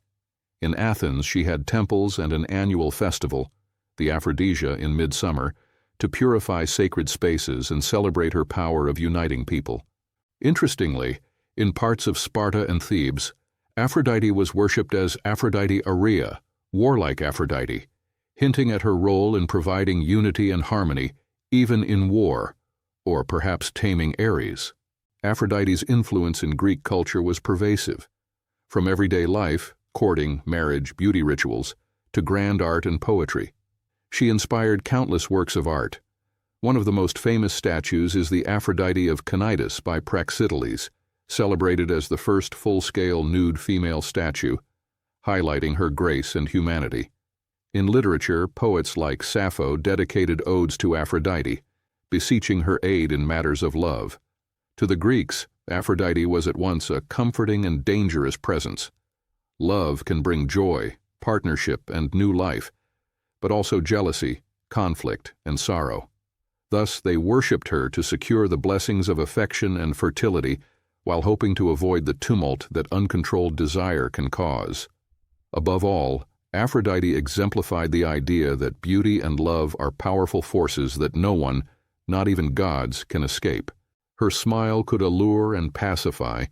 [SPEAKER 1] In Athens, she had temples and an annual festival, the Aphrodisia in midsummer, to purify sacred spaces and celebrate her power of uniting people. Interestingly, in parts of Sparta and Thebes, Aphrodite was worshipped as Aphrodite Aurea, warlike Aphrodite, hinting at her role in providing unity and harmony, even in war, or perhaps taming Ares. Aphrodite's influence in Greek culture was pervasive. From everyday life, courting, marriage, beauty rituals, to grand art and poetry. She inspired countless works of art. One of the most famous statues is the Aphrodite of Cnidus by Praxiteles, celebrated as the first full-scale nude female statue, highlighting her grace and humanity. In literature, poets like Sappho dedicated odes to Aphrodite, beseeching her aid in matters of love. To the Greeks, Aphrodite was at once a comforting and dangerous presence. Love can bring joy, partnership, and new life, but also jealousy, conflict, and sorrow. Thus, they worshipped her to secure the blessings of affection and fertility while hoping to avoid the tumult that uncontrolled desire can cause. Above all, Aphrodite exemplified the idea that beauty and love are powerful forces that no one, not even gods, can escape. Her smile could allure and pacify,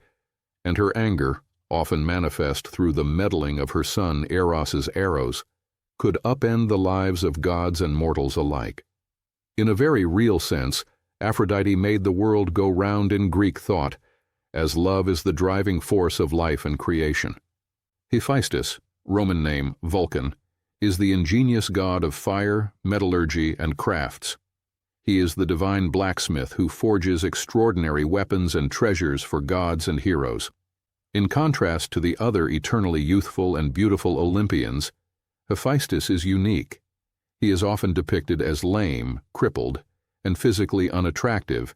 [SPEAKER 1] and her anger, often manifest through the meddling of her son Eros's arrows, could upend the lives of gods and mortals alike. In a very real sense, Aphrodite made the world go round in Greek thought, as love is the driving force of life and creation. Hephaestus, Roman name Vulcan, is the ingenious god of fire, metallurgy, and crafts. He is the divine blacksmith who forges extraordinary weapons and treasures for gods and heroes. In contrast to the other eternally youthful and beautiful Olympians, Hephaestus is unique. He is often depicted as lame, crippled, and physically unattractive,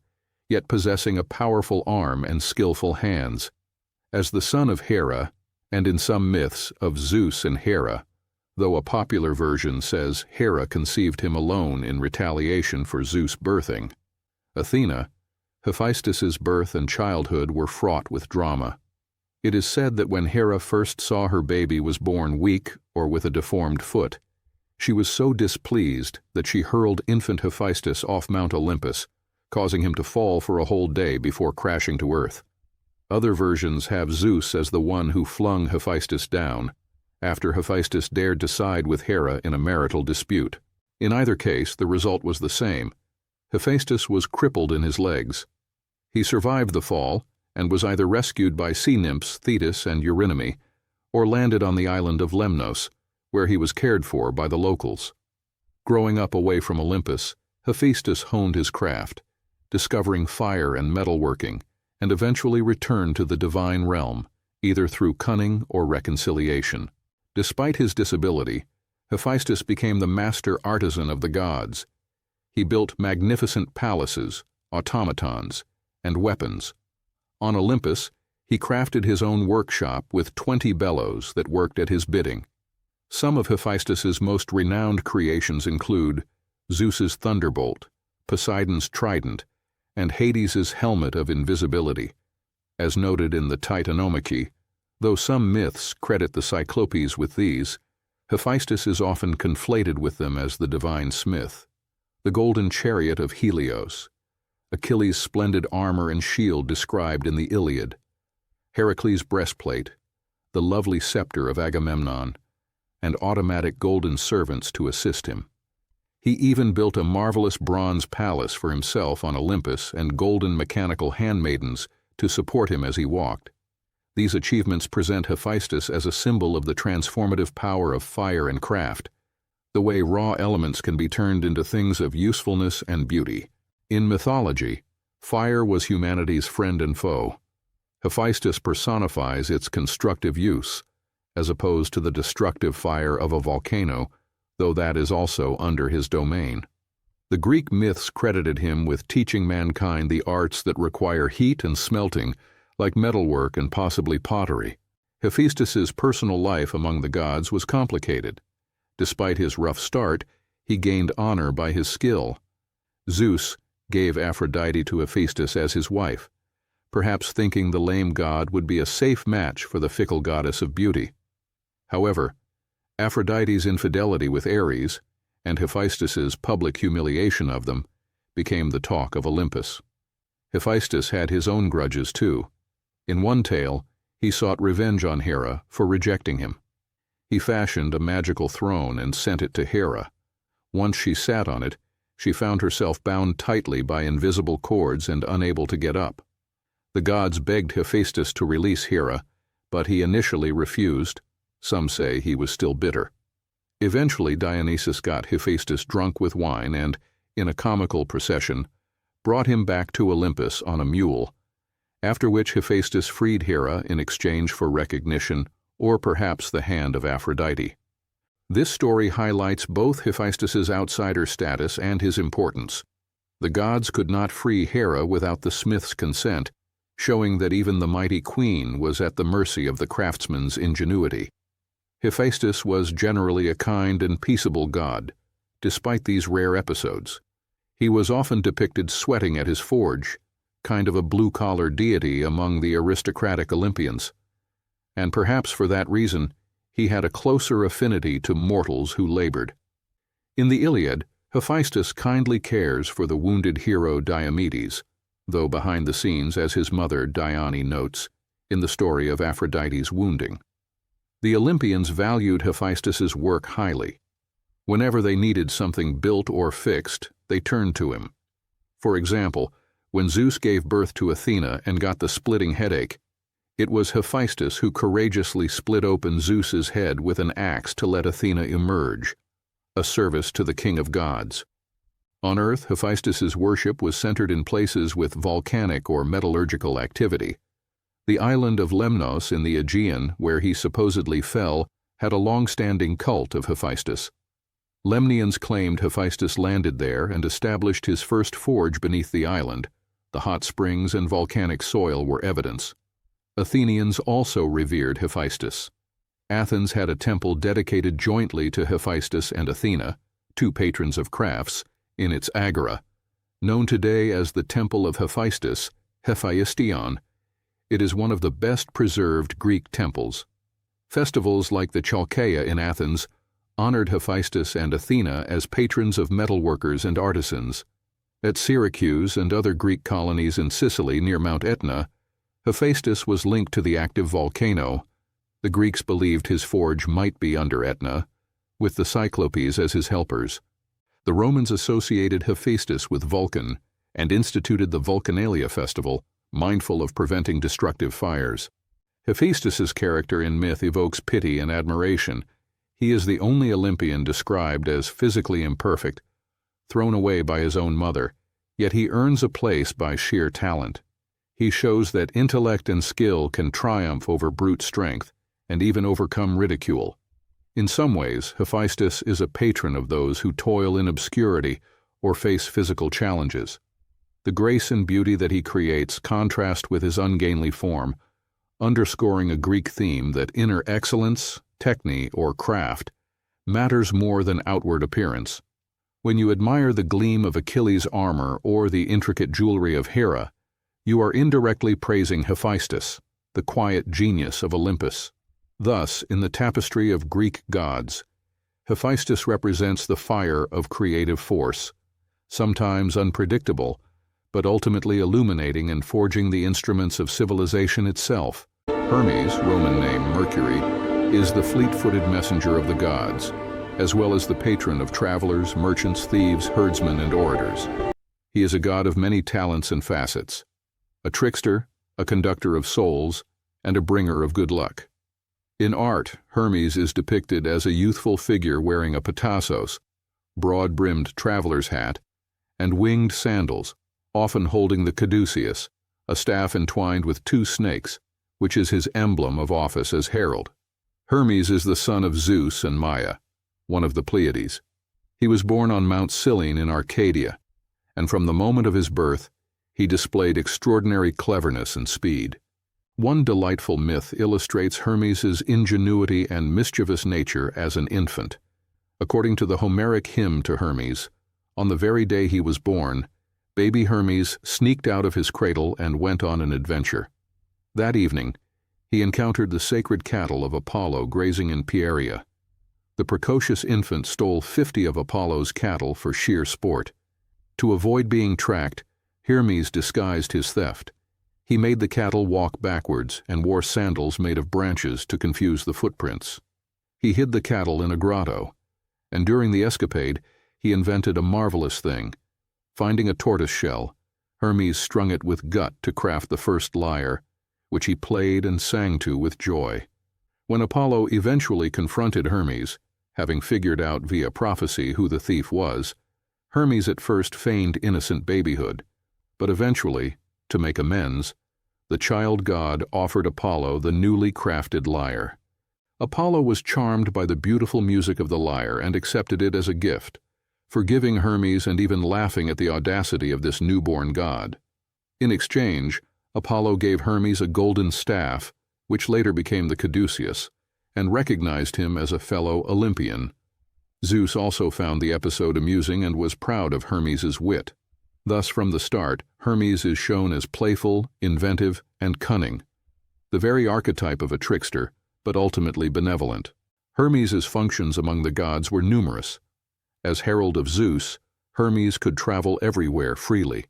[SPEAKER 1] yet possessing a powerful arm and skillful hands. As the son of Hera, and in some myths of Zeus and Hera, though a popular version says Hera conceived him alone in retaliation for Zeus' birthing, Athena, Hephaestus's birth and childhood were fraught with drama. It is said that when Hera first saw her baby was born weak or with a deformed foot, she was so displeased that she hurled infant Hephaestus off Mount Olympus, causing him to fall for a whole day before crashing to earth. Other versions have Zeus as the one who flung Hephaestus down, after Hephaestus dared to side with Hera in a marital dispute. In either case, the result was the same. Hephaestus was crippled in his legs. He survived the fall and was either rescued by sea nymphs Thetis and Eurynome, or landed on the island of Lemnos, where he was cared for by the locals. Growing up away from Olympus, Hephaestus honed his craft, discovering fire and metalworking, and eventually returned to the divine realm, either through cunning or reconciliation. Despite his disability, Hephaestus became the master artisan of the gods. He built magnificent palaces, automatons, and weapons. On Olympus, he crafted his own workshop with 20 bellows that worked at his bidding. Some of Hephaestus's most renowned creations include Zeus's thunderbolt, Poseidon's trident, and Hades's helmet of invisibility. As noted in the Titanomachy, Though some myths credit the Cyclopes with these, Hephaestus is often conflated with them as the divine smith. The golden chariot of Helios, Achilles' splendid armor and shield described in the Iliad, Heracles' breastplate, the lovely scepter of Agamemnon, and automatic golden servants to assist him. He even built a marvelous bronze palace for himself on Olympus and golden mechanical handmaidens to support him as he walked. These achievements present Hephaestus as a symbol of the transformative power of fire and craft, the way raw elements can be turned into things of usefulness and beauty. In mythology, fire was humanity's friend and foe. Hephaestus personifies its constructive use, as opposed to the destructive fire of a volcano, though that is also under his domain. The Greek myths credited him with teaching mankind the arts that require heat and smelting, like metalwork and possibly pottery. Hephaestus's personal life among the gods was complicated. Despite his rough start, he gained honor by his skill. Zeus gave Aphrodite to Hephaestus as his wife, perhaps thinking the lame god would be a safe match for the fickle goddess of beauty. However, Aphrodite's infidelity with Ares, and Hephaestus's public humiliation of them, became the talk of Olympus. Hephaestus had his own grudges too. In one tale, he sought revenge on Hera for rejecting him. He fashioned a magical throne and sent it to Hera. Once she sat on it, she found herself bound tightly by invisible cords and unable to get up. The gods begged Hephaestus to release Hera, but he initially refused. Some say he was still bitter. Eventually Dionysus got Hephaestus drunk with wine and, in a comical procession, brought him back to Olympus on a mule, after which Hephaestus freed Hera in exchange for recognition or perhaps the hand of Aphrodite. This story highlights both Hephaestus's outsider status and his importance. The gods could not free Hera without the smith's consent, showing that even the mighty queen was at the mercy of the craftsman's ingenuity. Hephaestus was generally a kind and peaceable god, despite these rare episodes. He was often depicted sweating at his forge, kind of a blue-collar deity among the aristocratic Olympians. And perhaps for that reason, he had a closer affinity to mortals who labored. In the Iliad, Hephaestus kindly cares for the wounded hero Diomedes, though behind the scenes, as his mother Dione notes, in the story of Aphrodite's wounding. The Olympians valued Hephaestus's work highly. Whenever they needed something built or fixed, they turned to him. For example, when Zeus gave birth to Athena and got the splitting headache, it was Hephaestus who courageously split open Zeus's head with an axe to let Athena emerge, a service to the king of gods. On Earth, Hephaestus's worship was centered in places with volcanic or metallurgical activity. The island of Lemnos in the Aegean, where he supposedly fell, had a long-standing cult of Hephaestus. Lemnians claimed Hephaestus landed there and established his first forge beneath the island. The hot springs and volcanic soil were evidence. Athenians also revered Hephaestus. Athens had a temple dedicated jointly to Hephaestus and Athena, two patrons of crafts, in its agora. Known today as the Temple of Hephaestus, Hephaestion, it is one of the best-preserved Greek temples. Festivals like the Chalkeia in Athens honored Hephaestus and Athena as patrons of metalworkers and artisans. At Syracuse and other Greek colonies in Sicily near Mount Etna, Hephaestus was linked to the active volcano. The Greeks believed his forge might be under Etna, with the Cyclopes as his helpers. The Romans associated Hephaestus with Vulcan and instituted the Vulcanalia festival, mindful of preventing destructive fires. Hephaestus's character in myth evokes pity and admiration. He is the only Olympian described as physically imperfect, thrown away by his own mother, yet he earns a place by sheer talent. He shows that intellect and skill can triumph over brute strength and even overcome ridicule. In some ways, Hephaestus is a patron of those who toil in obscurity or face physical challenges. The grace and beauty that he creates contrast with his ungainly form, underscoring a Greek theme that inner excellence, techne, or craft matters more than outward appearance. When you admire the gleam of Achilles' armor or the intricate jewelry of Hera, you are indirectly praising Hephaestus. the quiet genius of Olympus. Thus, in the tapestry of Greek gods, Hephaestus represents the fire of creative force, sometimes unpredictable, but ultimately illuminating and forging the instruments of civilization itself. Hermes, Roman name Mercury, is the fleet-footed messenger of the gods, as well as the patron of travelers, merchants, thieves, herdsmen, and orators. He is a god of many talents and facets, a trickster, a conductor of souls, and a bringer of good luck. In art, Hermes is depicted as a youthful figure wearing a petasos, broad-brimmed traveler's hat, and winged sandals, often holding the caduceus, a staff entwined with two snakes, which is his emblem of office as herald. Hermes is the son of Zeus and Maia, one of the Pleiades. He was born on Mount Cyllene in Arcadia, and from the moment of his birth, he displayed extraordinary cleverness and speed. One delightful myth illustrates Hermes's ingenuity and mischievous nature as an infant. According to the Homeric hymn to Hermes, on the very day he was born, baby Hermes sneaked out of his cradle and went on an adventure. That evening, he encountered the sacred cattle of Apollo grazing in Pieria. The precocious infant stole 50 of Apollo's cattle for sheer sport. To avoid being tracked, Hermes disguised his theft. He made the cattle walk backwards and wore sandals made of branches to confuse the footprints. He hid the cattle in a grotto, and during the escapade, he invented a marvelous thing. Finding a tortoise shell, Hermes strung it with gut to craft the first lyre, which he played and sang to with joy. When Apollo eventually confronted Hermes, having figured out via prophecy who the thief was, Hermes at first feigned innocent babyhood, but eventually, to make amends, the child god offered Apollo the newly crafted lyre. Apollo was charmed by the beautiful music of the lyre and accepted it as a gift, forgiving Hermes and even laughing at the audacity of this newborn god. In exchange, Apollo gave Hermes a golden staff, which later became the caduceus, and recognized him as a fellow Olympian. Zeus also found the episode amusing and was proud of Hermes's wit. Thus, from the start, Hermes is shown as playful, inventive, and cunning, the very archetype of a trickster, but ultimately benevolent. Hermes's functions among the gods were numerous. As herald of Zeus, Hermes could travel everywhere freely.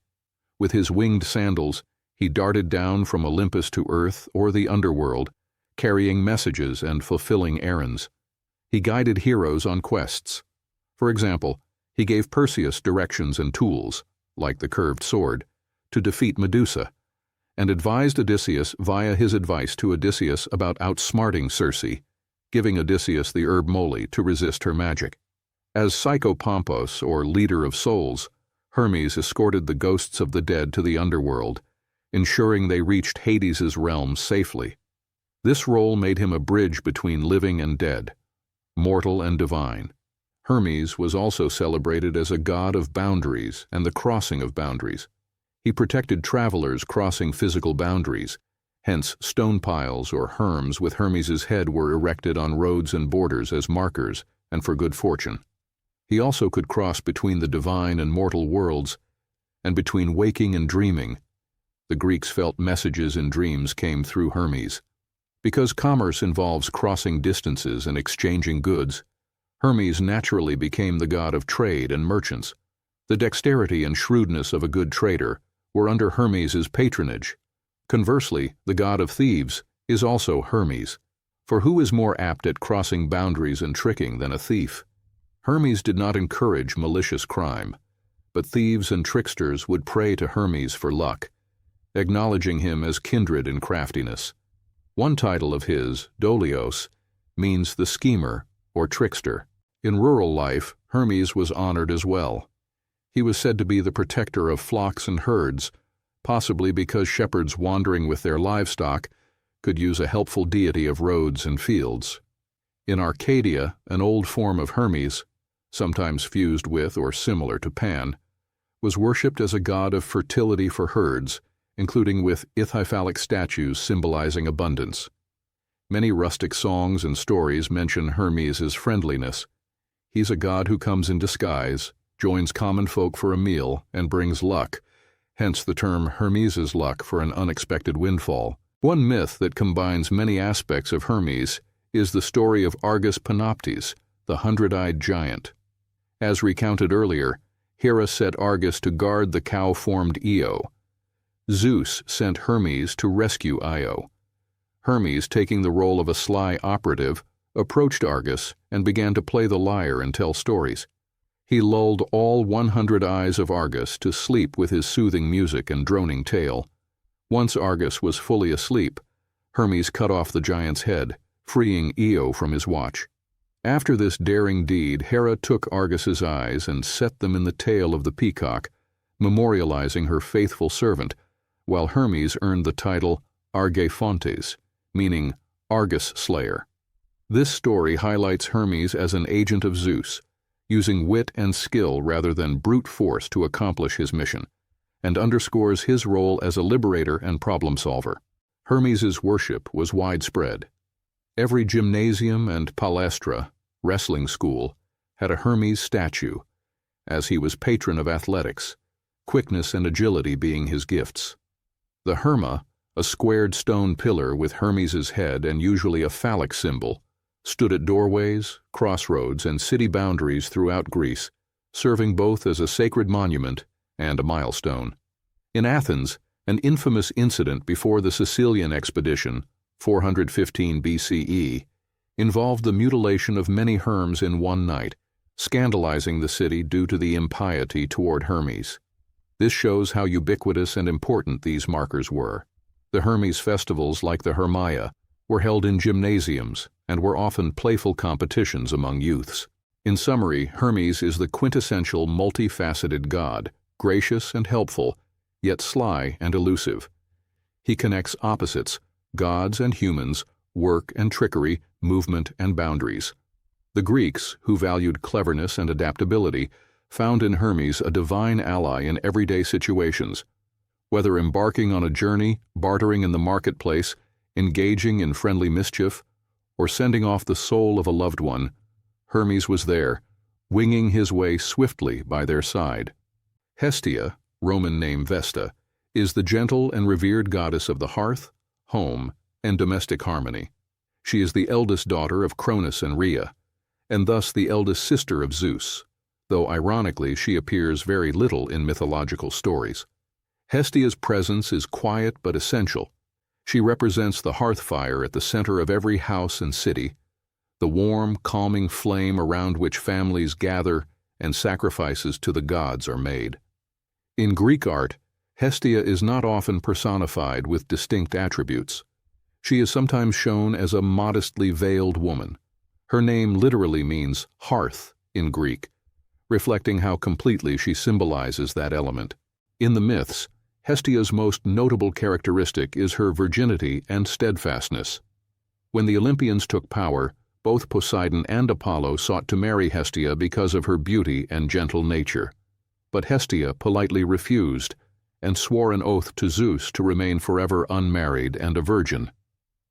[SPEAKER 1] With his winged sandals, he darted down from Olympus to earth or the underworld, carrying messages and fulfilling errands. He guided heroes on quests. For example, he gave Perseus directions and tools, like the curved sword, to defeat Medusa, and advised Odysseus via his advice to Odysseus about outsmarting Circe, giving Odysseus the herb moly to resist her magic. As Psychopompos, or leader of souls, Hermes escorted the ghosts of the dead to the underworld, ensuring they reached Hades's realm safely. This role made him a bridge between living and dead, mortal and divine. Hermes was also celebrated as a god of boundaries and the crossing of boundaries. He protected travelers crossing physical boundaries, hence stone piles or herms with Hermes's head were erected on roads and borders as markers and for good fortune. He also could cross between the divine and mortal worlds, and between waking and dreaming. The Greeks felt messages in dreams came through Hermes. Because commerce involves crossing distances and exchanging goods, Hermes naturally became the god of trade and merchants. The dexterity and shrewdness of a good trader were under Hermes's patronage. Conversely, the god of thieves is also Hermes, for who is more apt at crossing boundaries and tricking than a thief? Hermes did not encourage malicious crime, but thieves and tricksters would pray to Hermes for luck, acknowledging him as kindred in craftiness. One title of his, Dolios, means the schemer or trickster. In rural life, Hermes was honored as well. He was said to be the protector of flocks and herds, possibly because shepherds wandering with their livestock could use a helpful deity of roads and fields. In Arcadia, an old form of Hermes, sometimes fused with or similar to Pan, was worshipped as a god of fertility for herds, including with ithyphallic statues symbolizing abundance. Many rustic songs and stories mention Hermes' friendliness. He's a god who comes in disguise, joins common folk for a meal, and brings luck, hence the term Hermes' luck for an unexpected windfall. One myth that combines many aspects of Hermes is the story of Argus Panoptes, the hundred-eyed giant. As recounted earlier, Hera set Argus to guard the cow-formed Io. Zeus sent Hermes to rescue Io. Hermes, taking the role of a sly operative, approached Argus and began to play the lyre and tell stories. He lulled all 100 eyes of Argus to sleep with his soothing music and droning tale. Once Argus was fully asleep, Hermes cut off the giant's head, freeing Io from his watch. After this daring deed, Hera took Argus's eyes and set them in the tail of the peacock, memorializing her faithful servant, while Hermes earned the title Argefontes, meaning Argus Slayer. This story highlights Hermes as an agent of Zeus, using wit and skill rather than brute force to accomplish his mission, and underscores his role as a liberator and problem solver. Hermes's worship was widespread. Every gymnasium and palestra, wrestling school, had a Hermes statue, as he was patron of athletics, quickness and agility being his gifts. The Herma, a squared stone pillar with Hermes's head and usually a phallic symbol, stood at doorways, crossroads, and city boundaries throughout Greece, serving both as a sacred monument and a milestone. In Athens, an infamous incident before the Sicilian expedition, 415 BCE, involved the mutilation of many Herms in one night, scandalizing the city due to the impiety toward Hermes. This shows how ubiquitous and important these markers were. The Hermes festivals, like the Hermaia, were held in gymnasiums and were often playful competitions among youths. In summary, Hermes is the quintessential multifaceted god, gracious and helpful, yet sly and elusive. He connects opposites, gods and humans, work and trickery, movement and boundaries. The Greeks, who valued cleverness and adaptability, found in Hermes a divine ally in everyday situations. Whether embarking on a journey, bartering in the marketplace, engaging in friendly mischief, or sending off the soul of a loved one, Hermes was there, winging his way swiftly by their side. Hestia, Roman name Vesta, is the gentle and revered goddess of the hearth, home, and domestic harmony. She is the eldest daughter of Cronus and Rhea, and thus the eldest sister of Zeus, though ironically she appears very little in mythological stories. Hestia's presence is quiet but essential. She represents the hearth fire at the center of every house and city, the warm, calming flame around which families gather and sacrifices to the gods are made. In Greek art, Hestia is not often personified with distinct attributes. She is sometimes shown as a modestly veiled woman. Her name literally means hearth in Greek, reflecting how completely she symbolizes that element. In the myths, Hestia's most notable characteristic is her virginity and steadfastness. When the Olympians took power, both Poseidon and Apollo sought to marry Hestia because of her beauty and gentle nature. But Hestia politely refused and swore an oath to Zeus to remain forever unmarried and a virgin.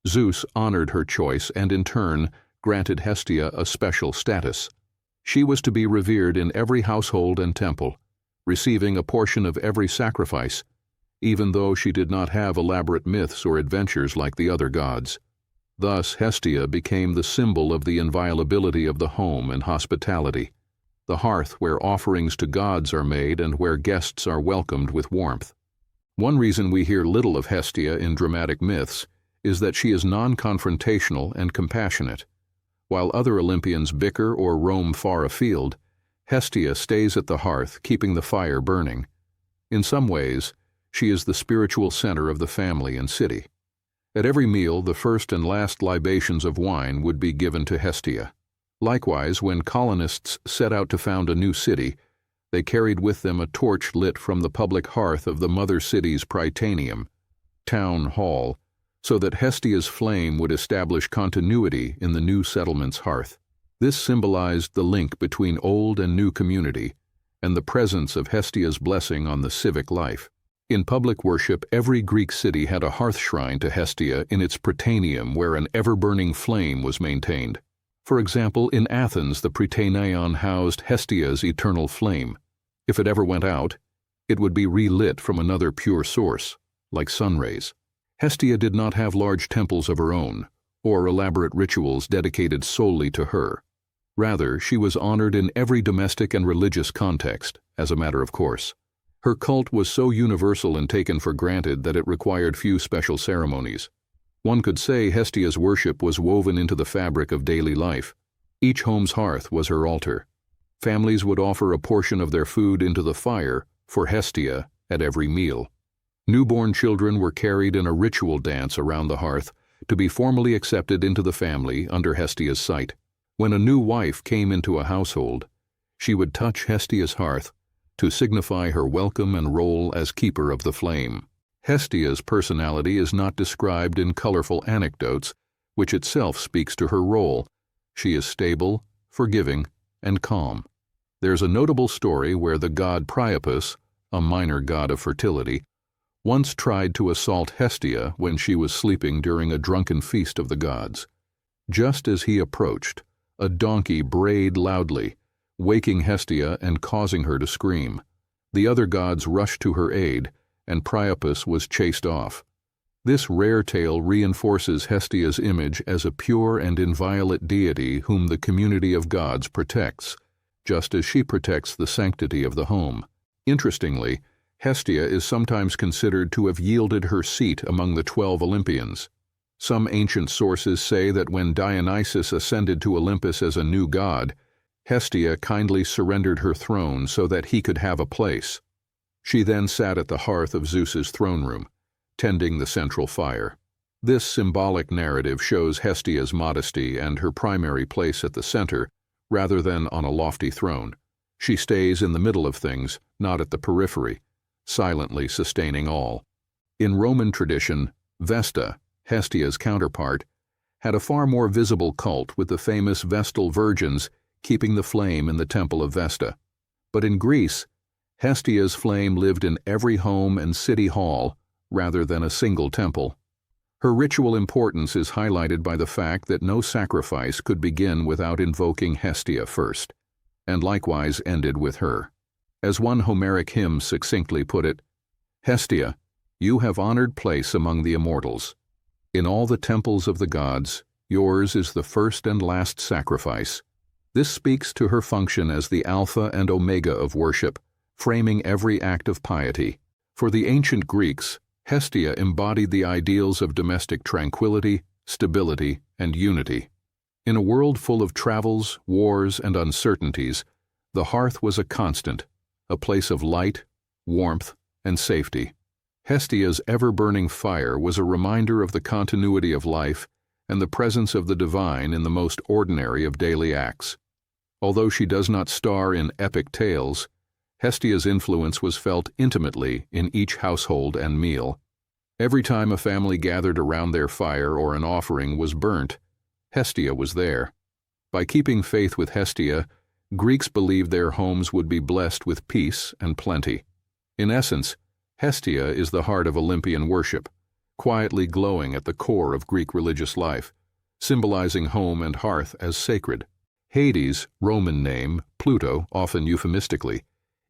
[SPEAKER 1] Zeus honored her choice and in turn granted Hestia a special status. She was to be revered in every household and temple, receiving a portion of every sacrifice, even though she did not have elaborate myths or adventures like the other gods. Thus, Hestia became the symbol of the inviolability of the home and hospitality, the hearth where offerings to gods are made and where guests are welcomed with warmth. One reason we hear little of Hestia in dramatic myths is that she is non-confrontational and compassionate. While other Olympians bicker or roam far afield, Hestia stays at the hearth, keeping the fire burning. In some ways, she is the spiritual center of the family and city. At every meal, the first and last libations of wine would be given to Hestia. Likewise, when colonists set out to found a new city, they carried with them a torch lit from the public hearth of the mother city's Prytaneum, town hall, so that Hestia's flame would establish continuity in the new settlement's hearth. This symbolized the link between old and new community, and the presence of Hestia's blessing on the civic life. In public worship, every Greek city had a hearth shrine to Hestia in its Prytaneum where an ever-burning flame was maintained. For example, in Athens, the Prytaneion housed Hestia's eternal flame. If it ever went out, it would be relit from another pure source, like sun rays. Hestia did not have large temples of her own, or elaborate rituals dedicated solely to her. Rather, she was honored in every domestic and religious context, as a matter of course. Her cult was so universal and taken for granted that it required few special ceremonies. One could say Hestia's worship was woven into the fabric of daily life. Each home's hearth was her altar. Families would offer a portion of their food into the fire for Hestia at every meal. Newborn children were carried in a ritual dance around the hearth to be formally accepted into the family under Hestia's sight. When a new wife came into a household, she would touch Hestia's hearth to signify her welcome and role as keeper of the flame. Hestia's personality is not described in colorful anecdotes, which itself speaks to her role. She is stable, forgiving, and calm. There's a notable story where the god Priapus, a minor god of fertility, once tried to assault Hestia when she was sleeping during a drunken feast of the gods. Just as he approached, a donkey brayed loudly, waking Hestia and causing her to scream. The other gods rushed to her aid, and Priapus was chased off. This rare tale reinforces Hestia's image as a pure and inviolate deity whom the community of gods protects, just as she protects the sanctity of the home. Interestingly, Hestia is sometimes considered to have yielded her seat among the 12 Olympians. Some ancient sources say that when Dionysus ascended to Olympus as a new god, Hestia kindly surrendered her throne so that he could have a place. She then sat at the hearth of Zeus's throne room, tending the central fire. This symbolic narrative shows Hestia's modesty and her primary place at the center, rather than on a lofty throne. She stays in the middle of things, not at the periphery, silently sustaining all. In Roman tradition, Vesta, Hestia's counterpart, had a far more visible cult with the famous Vestal virgins keeping the flame in the temple of Vesta. But in Greece, Hestia's flame lived in every home and city hall rather than a single temple. Her ritual importance is highlighted by the fact that no sacrifice could begin without invoking Hestia first, and likewise ended with her. As one Homeric hymn succinctly put it, "Hestia, you have honored place among the immortals. In all the temples of the gods, yours is the first and last sacrifice." This speaks to her function as the alpha and omega of worship, framing every act of piety. For the ancient Greeks, Hestia embodied the ideals of domestic tranquility, stability, and unity. In a world full of travels, wars, and uncertainties, the hearth was a constant, a place of light, warmth, and safety. Hestia's ever-burning fire was a reminder of the continuity of life and the presence of the divine in the most ordinary of daily acts. Although she does not star in epic tales, Hestia's influence was felt intimately in each household and meal. Every time a family gathered around their fire or an offering was burnt, Hestia was there. By keeping faith with Hestia, Greeks believed their homes would be blessed with peace and plenty. In essence, Hestia is the heart of Olympian worship, quietly glowing at the core of Greek religious life, symbolizing home and hearth as sacred. Hades, Roman name, Pluto, often euphemistically,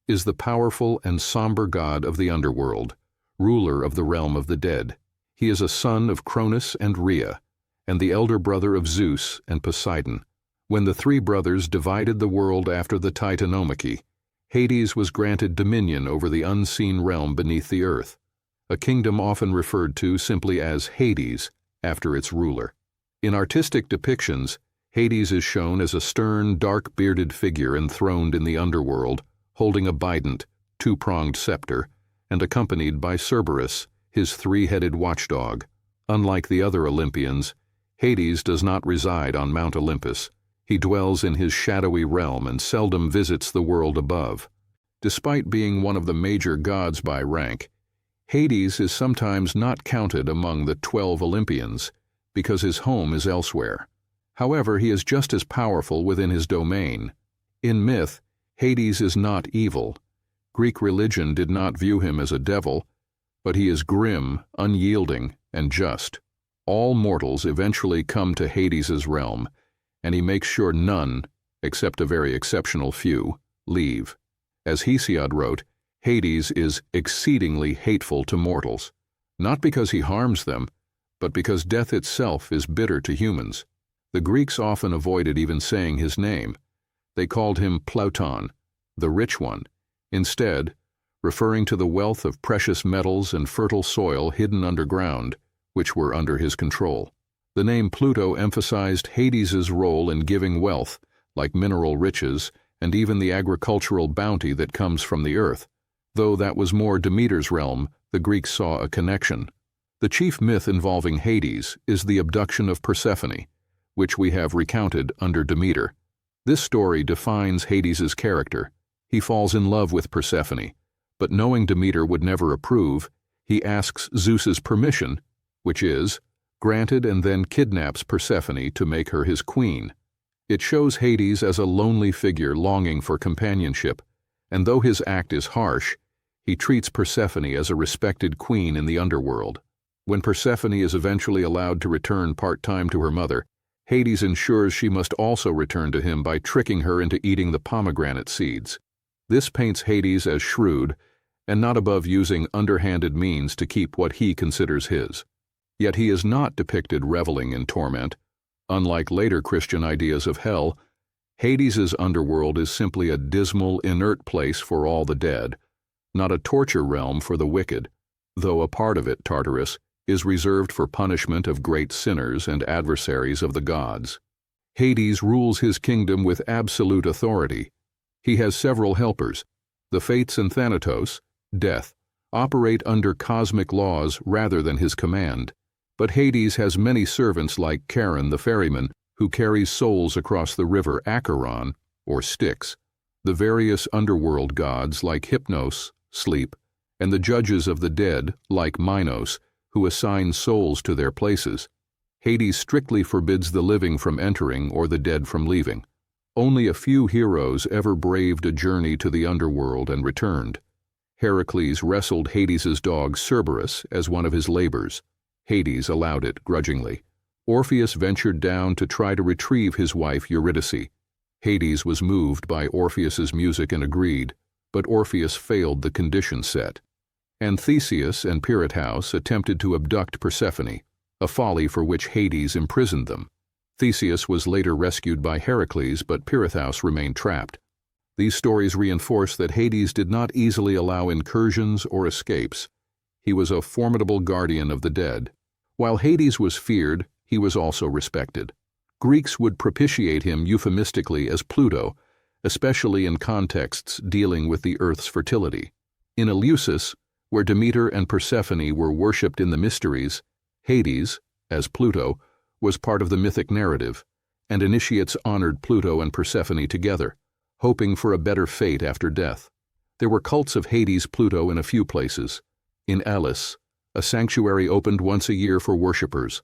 [SPEAKER 1] is the powerful and somber god of the underworld, ruler of the realm of the dead. He is a son of Cronus and Rhea, and the elder brother of Zeus and Poseidon. When the three brothers divided the world after the Titanomachy, Hades was granted dominion over the unseen realm beneath the earth, a kingdom often referred to simply as Hades after its ruler. In artistic depictions, Hades is shown as a stern, dark-bearded figure enthroned in the underworld, holding a bident, two-pronged scepter, and accompanied by Cerberus, his three-headed watchdog. Unlike the other Olympians, Hades does not reside on Mount Olympus. He dwells in his shadowy realm and seldom visits the world above. Despite being one of the major gods by rank, Hades is sometimes not counted among the 12 Olympians because his home is elsewhere. However, he is just as powerful within his domain. In myth, Hades is not evil. Greek religion did not view him as a devil, but he is grim, unyielding, and just. All mortals eventually come to Hades's realm, and he makes sure none, except a very exceptional few, leave. As Hesiod wrote, Hades is exceedingly hateful to mortals, not because he harms them, but because death itself is bitter to humans. The Greeks often avoided even saying his name. They called him Plauton, the rich one, instead, referring to the wealth of precious metals and fertile soil hidden underground, which were under his control. The name Pluto emphasized Hades's role in giving wealth, like mineral riches, and even the agricultural bounty that comes from the earth. Though that was more Demeter's realm, the Greeks saw a connection. The chief myth involving Hades is the abduction of Persephone, which we have recounted under Demeter. This story defines Hades's character. He falls in love with Persephone, but knowing Demeter would never approve, he asks Zeus's permission, which is granted, and then kidnaps Persephone to make her his queen. It shows Hades as a lonely figure longing for companionship, and though his act is harsh, he treats Persephone as a respected queen in the underworld. When Persephone is eventually allowed to return part-time to her mother, Hades ensures she must also return to him by tricking her into eating the pomegranate seeds. This paints Hades as shrewd and not above using underhanded means to keep what he considers his. Yet he is not depicted reveling in torment. Unlike later Christian ideas of hell, Hades's underworld is simply a dismal, inert place for all the dead, not a torture realm for the wicked, though a part of it, Tartarus, is reserved for punishment of great sinners and adversaries of the gods. Hades rules his kingdom with absolute authority. He has several helpers. The Fates and Thanatos, death, operate under cosmic laws rather than his command. But Hades has many servants like Charon the ferryman, who carries souls across the river Acheron, or Styx, the various underworld gods like Hypnos, sleep, and the judges of the dead like Minos, who assign souls to their places. Hades strictly forbids the living from entering or the dead from leaving. Only a few heroes ever braved a journey to the underworld and returned. Heracles wrestled Hades's dog Cerberus as one of his labors. Hades allowed it grudgingly. Orpheus ventured down to try to retrieve his wife Eurydice. Hades was moved by Orpheus's music and agreed, but Orpheus failed the condition set. And Theseus and Pirithous attempted to abduct Persephone, a folly for which Hades imprisoned them. Theseus was later rescued by Heracles, but Pirithous remained trapped. These stories reinforce that Hades did not easily allow incursions or escapes. He was a formidable guardian of the dead. While Hades was feared, he was also respected. Greeks would propitiate him euphemistically as Pluto, especially in contexts dealing with the earth's fertility. In Eleusis, where Demeter and Persephone were worshipped in the mysteries, Hades, as Pluto, was part of the mythic narrative, and initiates honored Pluto and Persephone together, hoping for a better fate after death. There were cults of Hades Pluto in a few places. In Elis, a sanctuary opened once a year for worshippers.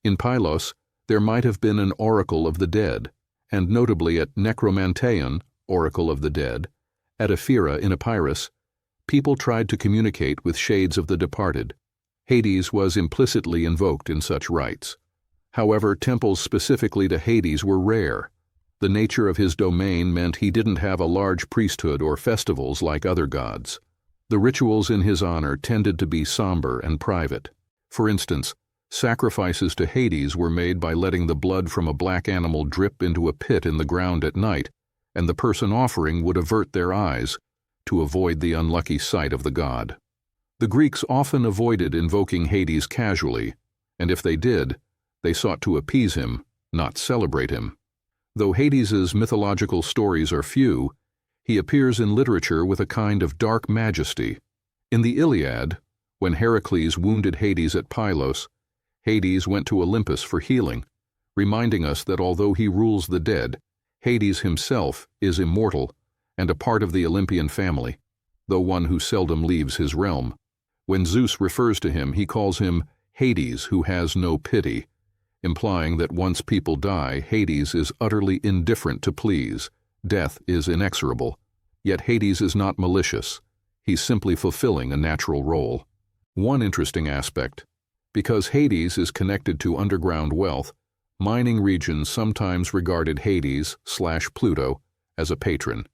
[SPEAKER 1] In Pylos, there might have been an oracle of the dead, and notably at Necromanteion, oracle of the dead, at Ephyra in Epirus, people tried to communicate with shades of the departed. Hades was implicitly invoked in such rites. However, temples specifically to Hades were rare. The nature of his domain meant he didn't have a large priesthood or festivals like other gods. The rituals in his honor tended to be somber and private. For instance, sacrifices to Hades were made by letting the blood from a black animal drip into a pit in the ground at night, and the person offering would avert their eyes to avoid the unlucky sight of the god. The Greeks often avoided invoking Hades casually, and if they did, they sought to appease him, not celebrate him. Though Hades's mythological stories are few, he appears in literature with a kind of dark majesty. In the Iliad, when Heracles wounded Hades at Pylos, Hades went to Olympus for healing, reminding us that although he rules the dead, Hades himself is immortal and a part of the Olympian family, though one who seldom leaves his realm. When Zeus refers to him, he calls him Hades, who has no pity, implying that once people die, Hades is utterly indifferent to please. Death is inexorable. Yet Hades is not malicious. He's simply fulfilling a natural role. One interesting aspect: because Hades is connected to underground wealth, mining regions sometimes regarded Hades/Pluto as a patron.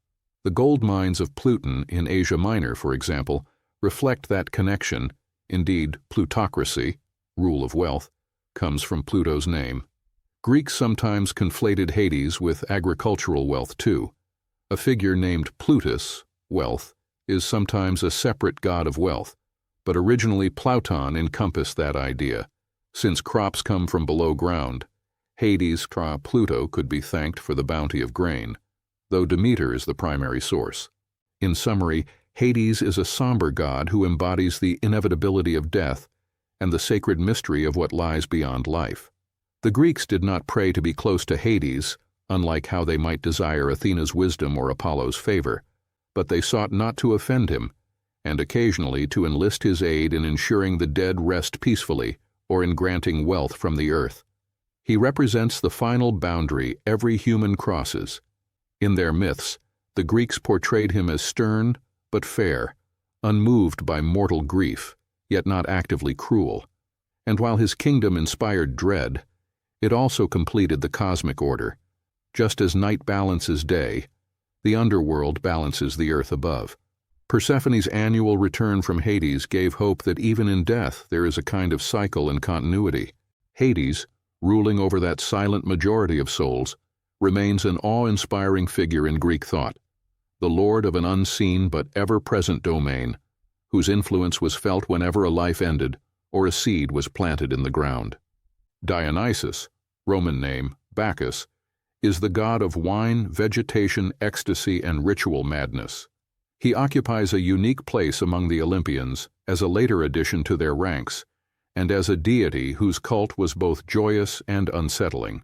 [SPEAKER 1] The gold mines of Pluton in Asia Minor, for example, reflect that connection, Indeed, plutocracy, rule of wealth, comes from Pluto's name. Greeks sometimes conflated Hades with agricultural wealth too. A figure named Plutus, wealth, is sometimes a separate god of wealth, but originally Platon encompassed that idea. Since crops come from below ground, Hades, Pluto, could be thanked for the bounty of grain, though Demeter is the primary source. In summary, Hades is a somber god who embodies the inevitability of death and the sacred mystery of what lies beyond life. The Greeks did not pray to be close to Hades, unlike how they might desire Athena's wisdom or Apollo's favor, but they sought not to offend him, and occasionally to enlist his aid in ensuring the dead rest peacefully or in granting wealth from the earth. He represents the final boundary every human crosses. In their myths, the Greeks portrayed him as stern but fair, unmoved by mortal grief, yet not actively cruel. And while his kingdom inspired dread, it also completed the cosmic order. Just as night balances day, the underworld balances the earth above. Persephone's annual return from Hades gave hope that even in death there is a kind of cycle and continuity. Hades, ruling over that silent majority of souls, remains an awe-inspiring figure in Greek thought, the lord of an unseen but ever-present domain, whose influence was felt whenever a life ended or a seed was planted in the ground. Dionysus, Roman name Bacchus, is the god of wine, vegetation, ecstasy, and ritual madness. He occupies a unique place among the Olympians as a later addition to their ranks, and as a deity whose cult was both joyous and unsettling.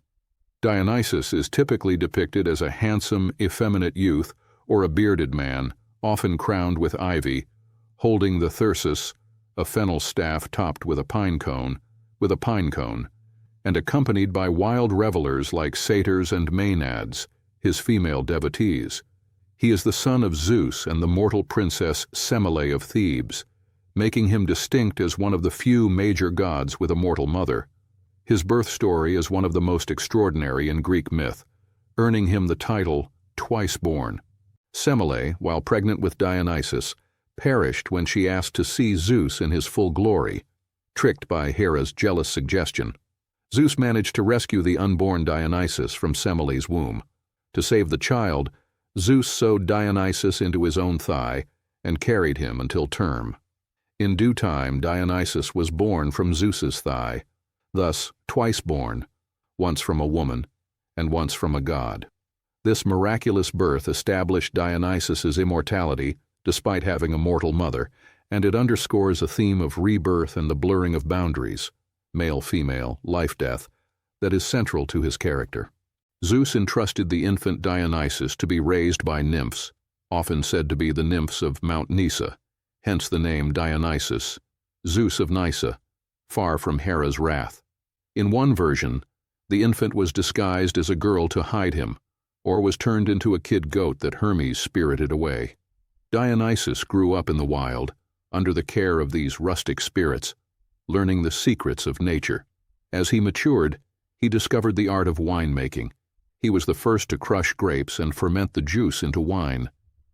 [SPEAKER 1] Dionysus is typically depicted as a handsome, effeminate youth or a bearded man, often crowned with ivy, holding the thyrsus, a fennel staff topped with a pine cone, and accompanied by wild revelers like satyrs and maenads, his female devotees. He is the son of Zeus and the mortal princess Semele of Thebes, making him distinct as one of the few major gods with a mortal mother. His birth story is one of the most extraordinary in Greek myth, earning him the title twice born. Semele, while pregnant with Dionysus, perished when she asked to see Zeus in his full glory, tricked by Hera's jealous suggestion. Zeus managed to rescue the unborn Dionysus from Semele's womb. To save the child, Zeus sewed Dionysus into his own thigh and carried him until term. In due time, Dionysus was born from Zeus's thigh, thus twice born, once from a woman and once from a god. This miraculous birth established Dionysus's immortality despite having a mortal mother, and it underscores a theme of rebirth and the blurring of boundaries, male-female, life-death, that is central to his character. Zeus entrusted the infant Dionysus to be raised by nymphs, often said to be the nymphs of Mount Nysa, hence the name Dionysus, Zeus of Nysa, far from Hera's wrath. In one version, the infant was disguised as a girl to hide him, or was turned into a kid goat that Hermes spirited away. Dionysus grew up in the wild, under the care of these rustic spirits, learning the secrets of nature. As he matured, he discovered the art of winemaking. He was the first to crush grapes and ferment the juice into wine.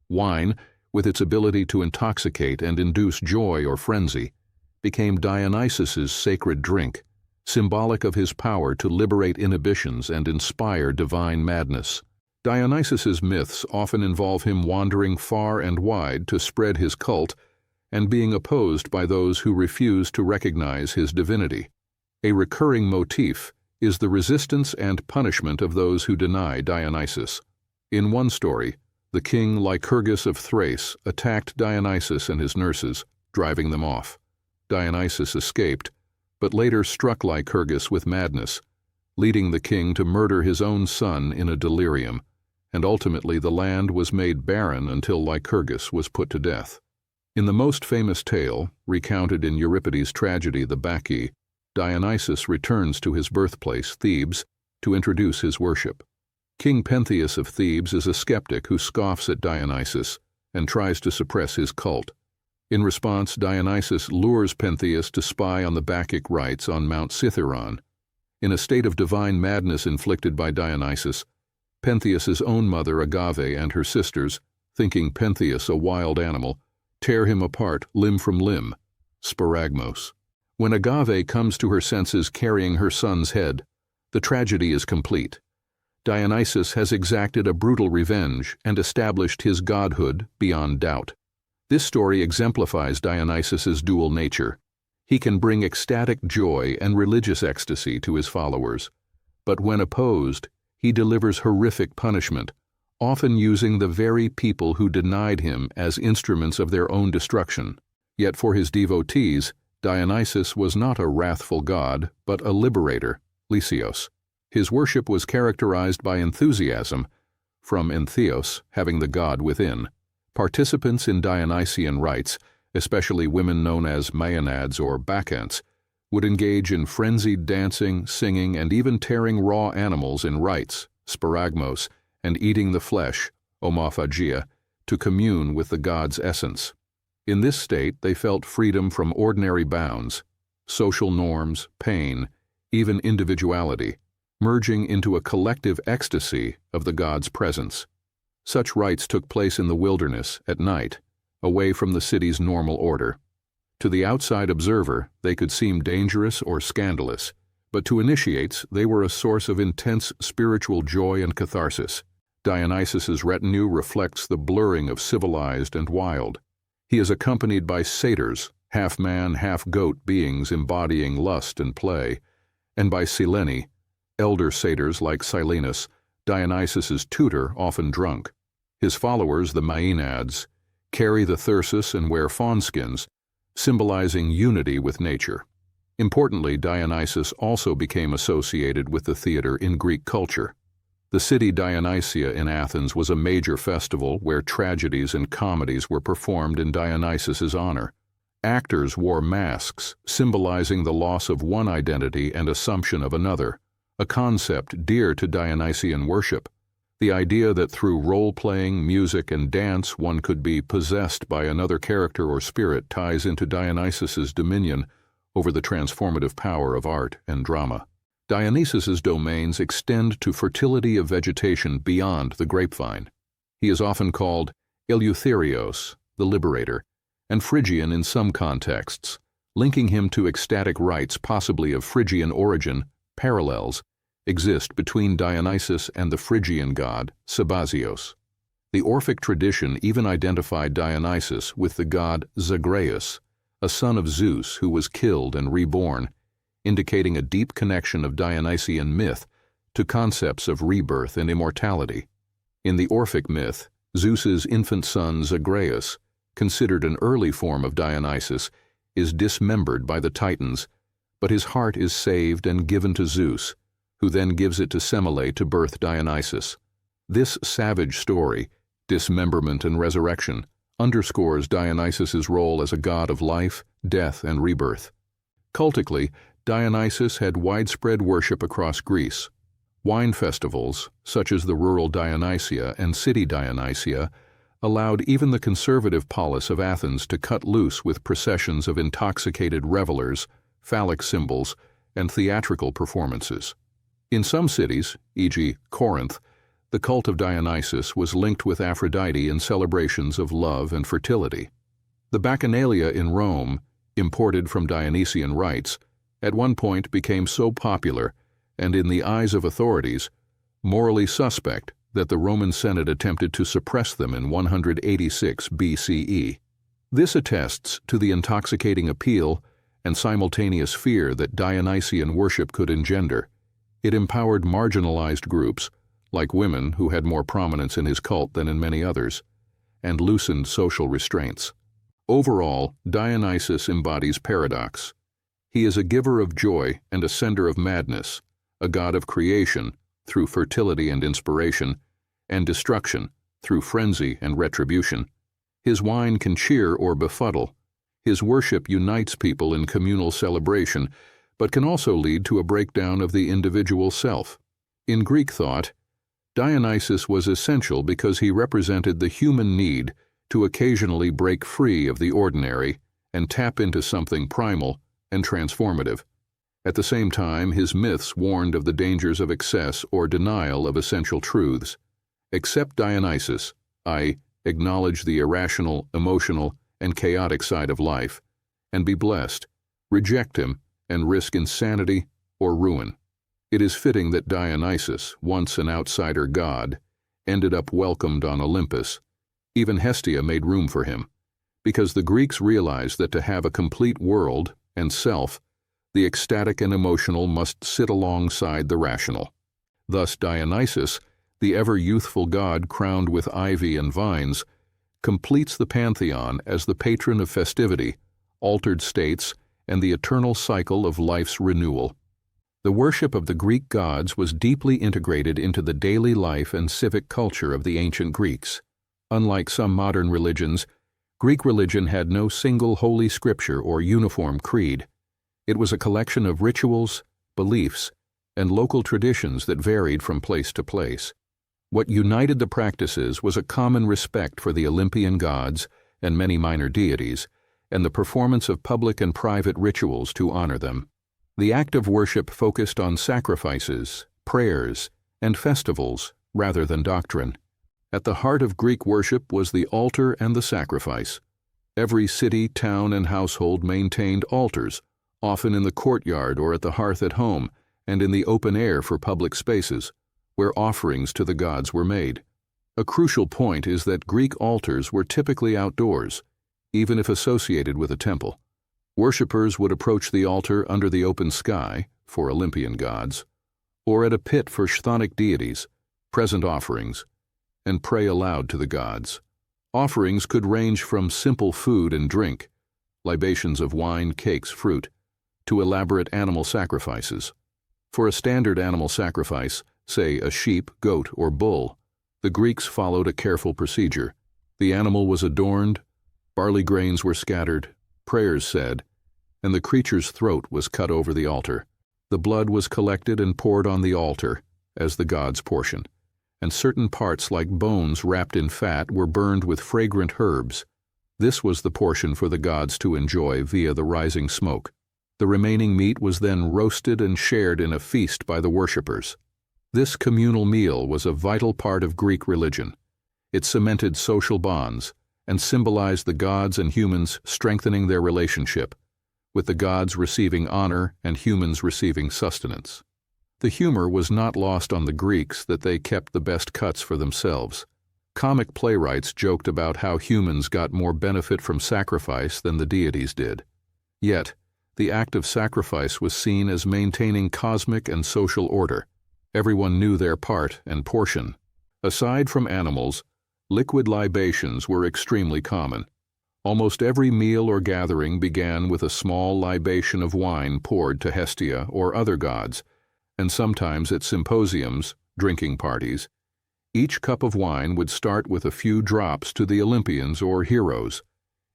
[SPEAKER 1] Wine, with its ability to intoxicate and induce joy or frenzy, became Dionysus's sacred drink, symbolic of his power to liberate inhibitions and inspire divine madness. Dionysus's myths often involve him wandering far and wide to spread his cult and being opposed by those who refuse to recognize his divinity. A recurring motif is the resistance and punishment of those who deny Dionysus. In one story, the king Lycurgus of Thrace attacked Dionysus and his nurses, driving them off. Dionysus escaped, but later struck Lycurgus with madness, leading the king to murder his own son in a delirium, and ultimately the land was made barren until Lycurgus was put to death. In the most famous tale, recounted in Euripides' tragedy The Bacchae, Dionysus returns to his birthplace, Thebes, to introduce his worship. King Pentheus of Thebes is a skeptic who scoffs at Dionysus and tries to suppress his cult. In response, Dionysus lures Pentheus to spy on the Bacchic rites on Mount Cithaeron. In a state of divine madness inflicted by Dionysus, Pentheus's own mother Agave and her sisters, thinking Pentheus a wild animal, tear him apart limb from limb, Sparagmos. When Agave comes to her senses carrying her son's head, the tragedy is complete. Dionysus has exacted a brutal revenge and established his godhood beyond doubt. This story exemplifies Dionysus's dual nature. He can bring ecstatic joy and religious ecstasy to his followers, but when opposed, he delivers horrific punishment, often using the very people who denied him as instruments of their own destruction. Yet for his devotees, Dionysus was not a wrathful god, but a liberator, Lysios. His worship was characterized by enthusiasm, from entheos, having the god within. Participants in Dionysian rites, especially women known as maenads or bacchantes, would engage in frenzied dancing, singing, and even tearing raw animals in rites, sparagmos, and eating the flesh, omophagia, to commune with the god's essence. In this state, they felt freedom from ordinary bounds, social norms, pain, even individuality, merging into a collective ecstasy of the god's presence. Such rites took place in the wilderness, at night, away from the city's normal order. To the outside observer, they could seem dangerous or scandalous, but to initiates, they were a source of intense spiritual joy and catharsis. Dionysus's retinue reflects the blurring of civilized and wild. He is accompanied by satyrs, half-man, half-goat beings embodying lust and play, and by Sileni, elder satyrs like Silenus, Dionysus's tutor, often drunk. His followers, the maenads, carry the thyrsus and wear fawn skins, symbolizing unity with nature. Importantly, Dionysus also became associated with the theater in Greek culture. The city Dionysia in Athens was a major festival where tragedies and comedies were performed in Dionysus's honor. Actors wore masks, symbolizing the loss of one identity and assumption of another, a concept dear to Dionysian worship. The idea that through role-playing, music, and dance one could be possessed by another character or spirit ties into Dionysus's dominion over the transformative power of art and drama. Dionysus's domains extend to fertility of vegetation beyond the grapevine. He is often called Eleutherios, the liberator, and Phrygian in some contexts, linking him to ecstatic rites possibly of Phrygian origin. Parallels exist between Dionysus and the Phrygian god Sabazios. The Orphic tradition even identified Dionysus with the god Zagreus, a son of Zeus who was killed and reborn, indicating a deep connection of Dionysian myth to concepts of rebirth and immortality. In the Orphic myth, Zeus's infant son Zagreus, considered an early form of Dionysus, is dismembered by the Titans, but his heart is saved and given to Zeus, who then gives it to Semele to birth Dionysus. This savage story, dismemberment and resurrection, underscores Dionysus's role as a god of life, death, and rebirth. Cultically, Dionysus had widespread worship across Greece. Wine festivals, such as the rural Dionysia and city Dionysia, allowed even the conservative polis of Athens to cut loose with processions of intoxicated revelers, phallic symbols, and theatrical performances. In some cities, e.g. Corinth, the cult of Dionysus was linked with Aphrodite in celebrations of love and fertility. The Bacchanalia in Rome, imported from Dionysian rites, at one point became so popular, and in the eyes of authorities, morally suspect, that the Roman Senate attempted to suppress them in 186 BCE. This attests to the intoxicating appeal and simultaneous fear that Dionysian worship could engender. It empowered marginalized groups, like women who had more prominence in his cult than in many others, and loosened social restraints. Overall, Dionysus embodies paradox. He is a giver of joy and a sender of madness, a god of creation through fertility and inspiration, and destruction through frenzy and retribution. His wine can cheer or befuddle. His worship unites people in communal celebration, but can also lead to a breakdown of the individual self. In Greek thought, Dionysus was essential because he represented the human need to occasionally break free of the ordinary and tap into something primal and transformative. At the same time, his myths warned of the dangers of excess or denial of essential truths. Accept Dionysus, i.e., acknowledge the irrational, emotional, and chaotic side of life, and be blessed, reject him, and risk insanity or ruin. It is fitting that Dionysus, once an outsider god, ended up welcomed on Olympus. Even Hestia made room for him, because the Greeks realized that to have a complete world and self, the ecstatic and emotional must sit alongside the rational. Thus Dionysus, the ever-youthful god crowned with ivy and vines, completes the pantheon as the patron of festivity, altered states, and the eternal cycle of life's renewal. The worship of the Greek gods was deeply integrated into the daily life and civic culture of the ancient Greeks. Unlike some modern religions, Greek religion had no single holy scripture or uniform creed. It was a collection of rituals, beliefs, and local traditions that varied from place to place. What united the practices was a common respect for the Olympian gods and many minor deities, and the performance of public and private rituals to honor them. The act of worship focused on sacrifices, prayers, and festivals rather than doctrine. At the heart of Greek worship was the altar and the sacrifice. Every city, town, and household maintained altars, often in the courtyard or at the hearth at home, and in the open air for public spaces, where offerings to the gods were made. A crucial point is that Greek altars were typically outdoors, even if associated with a temple. Worshippers would approach the altar under the open sky, for Olympian gods, or at a pit for chthonic deities, present offerings, and pray aloud to the gods. Offerings could range from simple food and drink, libations of wine, cakes, fruit, to elaborate animal sacrifices. For a standard animal sacrifice, say a sheep, goat, or bull, the Greeks followed a careful procedure. The animal was adorned, barley grains were scattered, prayers said, and the creature's throat was cut over the altar. The blood was collected and poured on the altar as the god's portion, and certain parts like bones wrapped in fat were burned with fragrant herbs. This was the portion for the gods to enjoy via the rising smoke. The remaining meat was then roasted and shared in a feast by the worshippers. This communal meal was a vital part of Greek religion. It cemented social bonds and symbolized the gods and humans strengthening their relationship, with the gods receiving honor and humans receiving sustenance. The humor was not lost on the Greeks that they kept the best cuts for themselves. Comic playwrights joked about how humans got more benefit from sacrifice than the deities did. Yet, the act of sacrifice was seen as maintaining cosmic and social order. Everyone knew their part and portion. Aside from animals, liquid libations were extremely common. Almost every meal or gathering began with a small libation of wine poured to Hestia or other gods, and sometimes at symposiums, drinking parties. Each cup of wine would start with a few drops to the Olympians or heroes.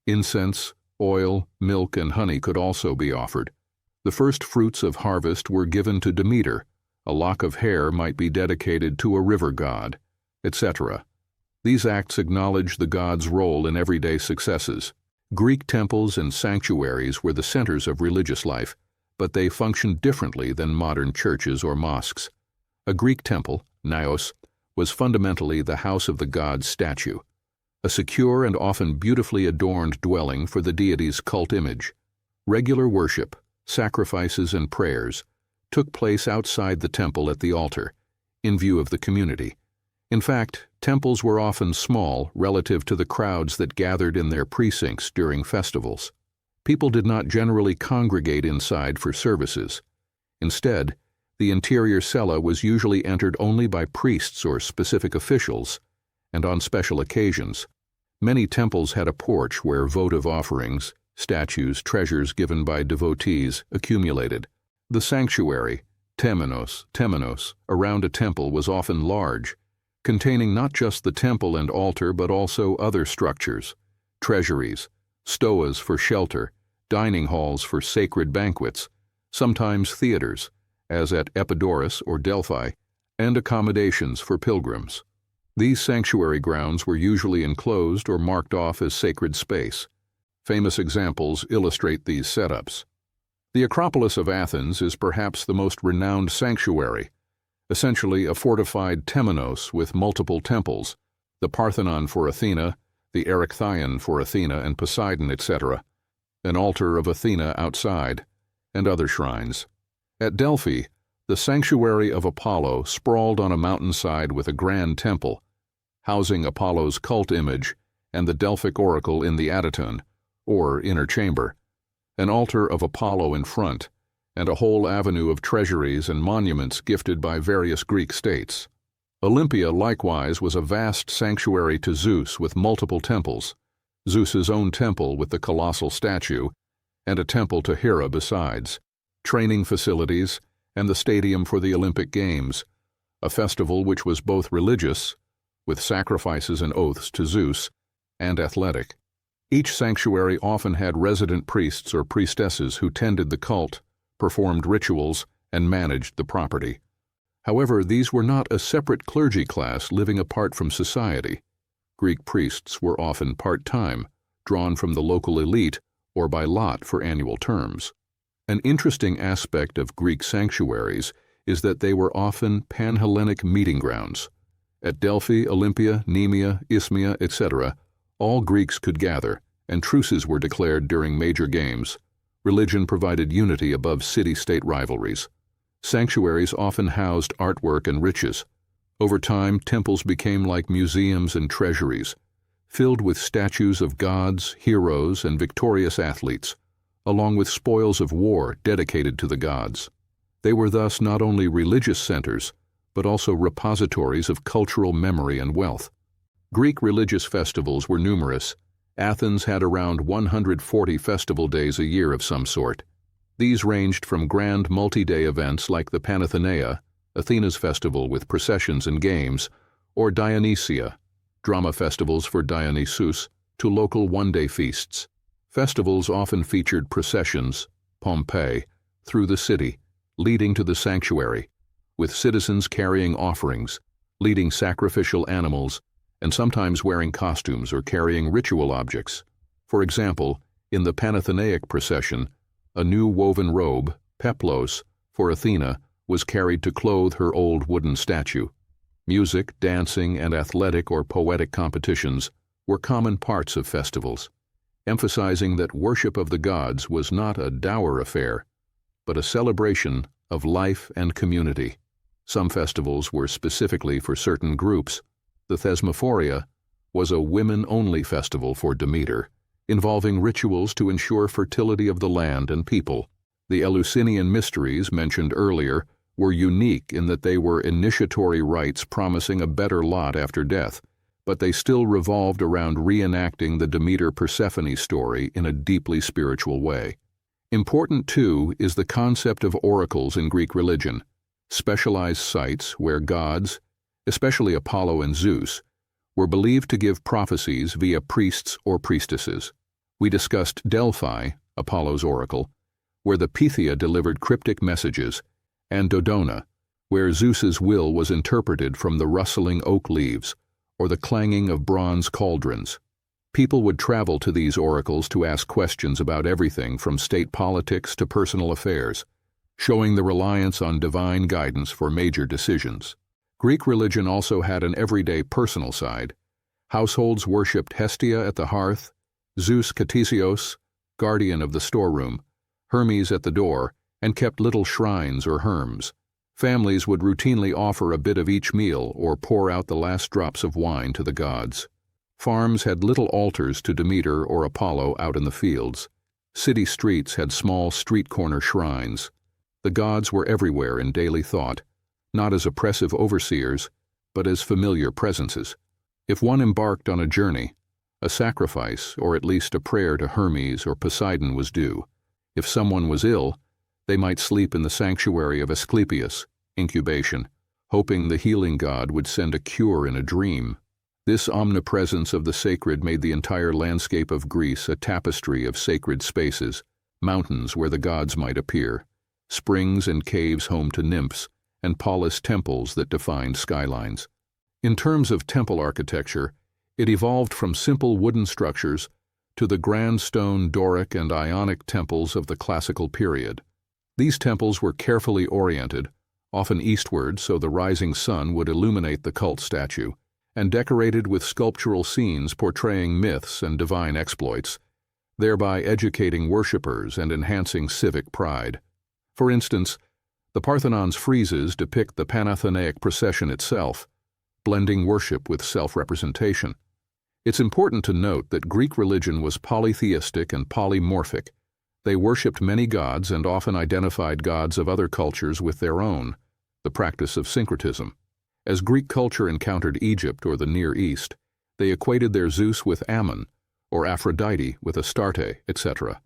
[SPEAKER 1] Incense, oil, milk, and honey could also be offered. The first fruits of harvest were given to Demeter. A lock of hair might be dedicated to a river god, etc. These acts acknowledged the god's role in everyday successes. Greek temples and sanctuaries were the centers of religious life, but they functioned differently than modern churches or mosques. A Greek temple, naos, was fundamentally the house of the god's statue, a secure and often beautifully adorned dwelling for the deity's cult image. Regular worship, sacrifices, and prayers took place outside the temple at the altar, in view of the community. In fact, temples were often small relative to the crowds that gathered in their precincts during festivals. People did not generally congregate inside for services. Instead, the interior cella was usually entered only by priests or specific officials, and on special occasions. Many temples had a porch where votive offerings, statues, treasures given by devotees accumulated. The sanctuary, temenos, around a temple was often large, containing not just the temple and altar but also other structures, treasuries, stoas for shelter, dining halls for sacred banquets, sometimes theaters, as at Epidaurus or Delphi, and accommodations for pilgrims. These sanctuary grounds were usually enclosed or marked off as sacred space. Famous examples illustrate these setups. The Acropolis of Athens is perhaps the most renowned sanctuary, essentially a fortified temenos with multiple temples, the Parthenon for Athena, the Erechtheion for Athena and Poseidon, etc. an altar of Athena outside, and other shrines. At Delphi, the sanctuary of Apollo sprawled on a mountainside with a grand temple, housing Apollo's cult image and the Delphic oracle in the Adyton, or inner chamber, an altar of Apollo in front, and a whole avenue of treasuries and monuments gifted by various Greek states. Olympia likewise was a vast sanctuary to Zeus with multiple temples, Zeus's own temple with the colossal statue, and a temple to Hera besides, training facilities, and the stadium for the Olympic Games, a festival which was both religious, with sacrifices and oaths to Zeus, and athletic. Each sanctuary often had resident priests or priestesses who tended the cult, performed rituals, and managed the property. However, these were not a separate clergy class living apart from society. Greek priests were often part-time, drawn from the local elite or by lot for annual terms. An interesting aspect of Greek sanctuaries is that they were often pan-Hellenic meeting grounds. At Delphi, Olympia, Nemea, Isthmia, etc., all Greeks could gather, and truces were declared during major games. Religion provided unity above city-state rivalries. Sanctuaries often housed artwork and riches. Over time, temples became like museums and treasuries, filled with statues of gods, heroes, and victorious athletes, along with spoils of war dedicated to the gods. They were thus not only religious centers, but also repositories of cultural memory and wealth. Greek religious festivals were numerous. Athens had around 140 festival days a year of some sort. These ranged from grand multi-day events like the Panathenaea, Athena's festival with processions and games, or Dionysia, drama festivals for Dionysus, to local one-day feasts. Festivals often featured processions, Pompeii, through the city, leading to the sanctuary, with citizens carrying offerings, leading sacrificial animals, and sometimes wearing costumes or carrying ritual objects. For example, in the Panathenaic procession, a new woven robe, peplos, for Athena was carried to clothe her old wooden statue. Music, dancing, and athletic or poetic competitions were common parts of festivals, emphasizing that worship of the gods was not a dour affair, but a celebration of life and community. Some festivals were specifically for certain groups. The Thesmophoria was a women-only festival for Demeter, involving rituals to ensure fertility of the land and people. The Eleusinian mysteries mentioned earlier were unique in that they were initiatory rites promising a better lot after death, but they still revolved around reenacting the Demeter-Persephone story in a deeply spiritual way. Important, too, is the concept of oracles in Greek religion, specialized sites where gods, especially Apollo and Zeus, were believed to give prophecies via priests or priestesses. We discussed Delphi, Apollo's oracle, where the Pythia delivered cryptic messages, and Dodona, where Zeus's will was interpreted from the rustling oak leaves or the clanging of bronze cauldrons. People would travel to these oracles to ask questions about everything from state politics to personal affairs, showing the reliance on divine guidance for major decisions. Greek religion also had an everyday personal side. Households worshipped Hestia at the hearth, Zeus Ktesios, guardian of the storeroom, Hermes at the door, and kept little shrines or Hermes. Families would routinely offer a bit of each meal or pour out the last drops of wine to the gods. Farms had little altars to Demeter or Apollo out in the fields. City streets had small street corner shrines. The gods were everywhere in daily thought, not as oppressive overseers, but as familiar presences. If one embarked on a journey, a sacrifice or at least a prayer to Hermes or Poseidon was due. If someone was ill, they might sleep in the sanctuary of Asclepius, incubation, hoping the healing god would send a cure in a dream. This omnipresence of the sacred made the entire landscape of Greece a tapestry of sacred spaces, mountains where the gods might appear, springs and caves home to nymphs, and polished temples that defined skylines. In terms of temple architecture, it evolved from simple wooden structures to the grand stone Doric and Ionic temples of the classical period. These temples were carefully oriented, often eastward so the rising sun would illuminate the cult statue, and decorated with sculptural scenes portraying myths and divine exploits. thereby educating worshippers and enhancing civic pride. For instance, the Parthenon's friezes depict the Panathenaic procession itself, blending worship with self-representation. It's important to note that Greek religion was polytheistic and polymorphic. They worshipped many gods and often identified gods of other cultures with their own, the practice of syncretism. As Greek culture encountered Egypt or the Near East, they equated their Zeus with Ammon, or Aphrodite with Astarte, etc.,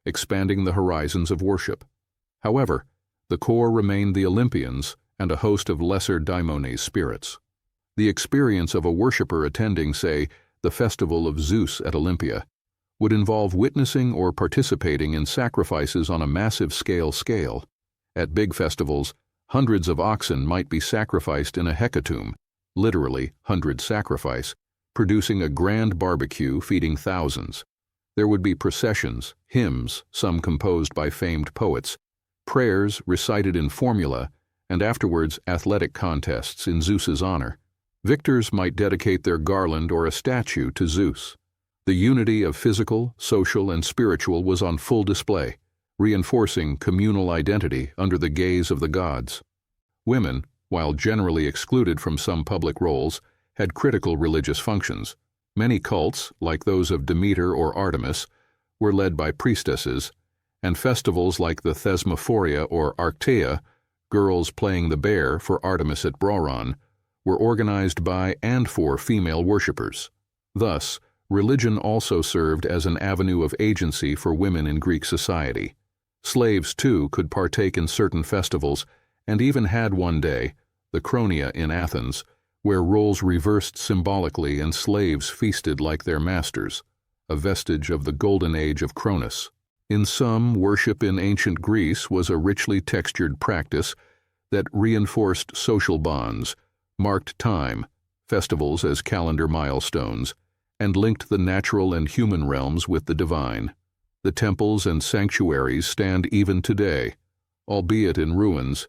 [SPEAKER 1] expanding the horizons of worship. However, the core remained the Olympians and a host of lesser daimones spirits. The experience of a worshipper attending, say, the festival of Zeus at Olympia, would involve witnessing or participating in sacrifices on a massive scale. At big festivals, hundreds of oxen might be sacrificed in a hecatomb, literally hundred sacrifice, producing a grand barbecue feeding thousands. There would be processions, hymns, some composed by famed poets, prayers recited in formula, and afterwards athletic contests in Zeus's honor. Victors might dedicate their garland or a statue to Zeus. The unity of physical, social, and spiritual was on full display, reinforcing communal identity under the gaze of the gods. Women, while generally excluded from some public roles, had critical religious functions. Many cults, like those of Demeter or Artemis, were led by priestesses, and festivals like the Thesmophoria or Arctea, girls playing the bear for Artemis at Brauron, were organized by and for female worshippers. Thus, religion also served as an avenue of agency for women in Greek society. Slaves, too, could partake in certain festivals, and even had one day, the Chronia in Athens, where roles reversed symbolically and slaves feasted like their masters, a vestige of the golden age of Cronus. In sum, worship in ancient Greece was a richly textured practice that reinforced social bonds, marked time, festivals as calendar milestones, and linked the natural and human realms with the divine. The temples and sanctuaries stand even today, albeit in ruins,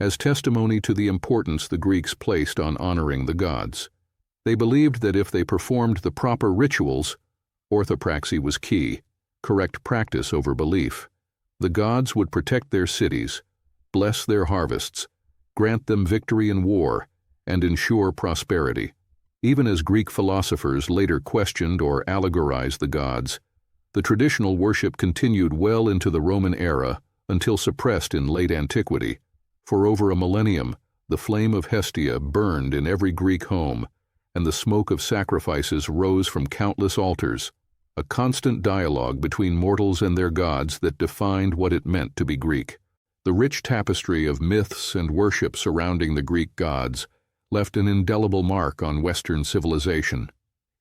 [SPEAKER 1] as testimony to the importance the Greeks placed on honoring the gods. They believed that if they performed the proper rituals, orthopraxy was key, correct practice over belief, the gods would protect their cities, bless their harvests, grant them victory in war, and ensure prosperity. Even as Greek philosophers later questioned or allegorized the gods, the traditional worship continued well into the Roman era until suppressed in late antiquity. For over a millennium, the flame of Hestia burned in every Greek home, and the smoke of sacrifices rose from countless altars, a constant dialogue between mortals and their gods that defined what it meant to be Greek. The rich tapestry of myths and worship surrounding the Greek gods left an indelible mark on Western civilization.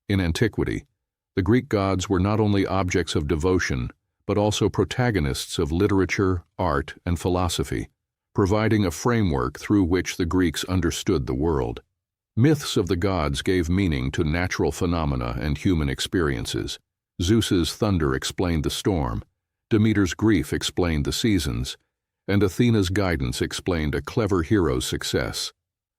[SPEAKER 1] In antiquity, the Greek gods were not only objects of devotion, but also protagonists of literature, art, and philosophy, providing a framework through which the Greeks understood the world. Myths of the gods gave meaning to natural phenomena and human experiences. Zeus's thunder explained the storm, Demeter's grief explained the seasons, and Athena's guidance explained a clever hero's success.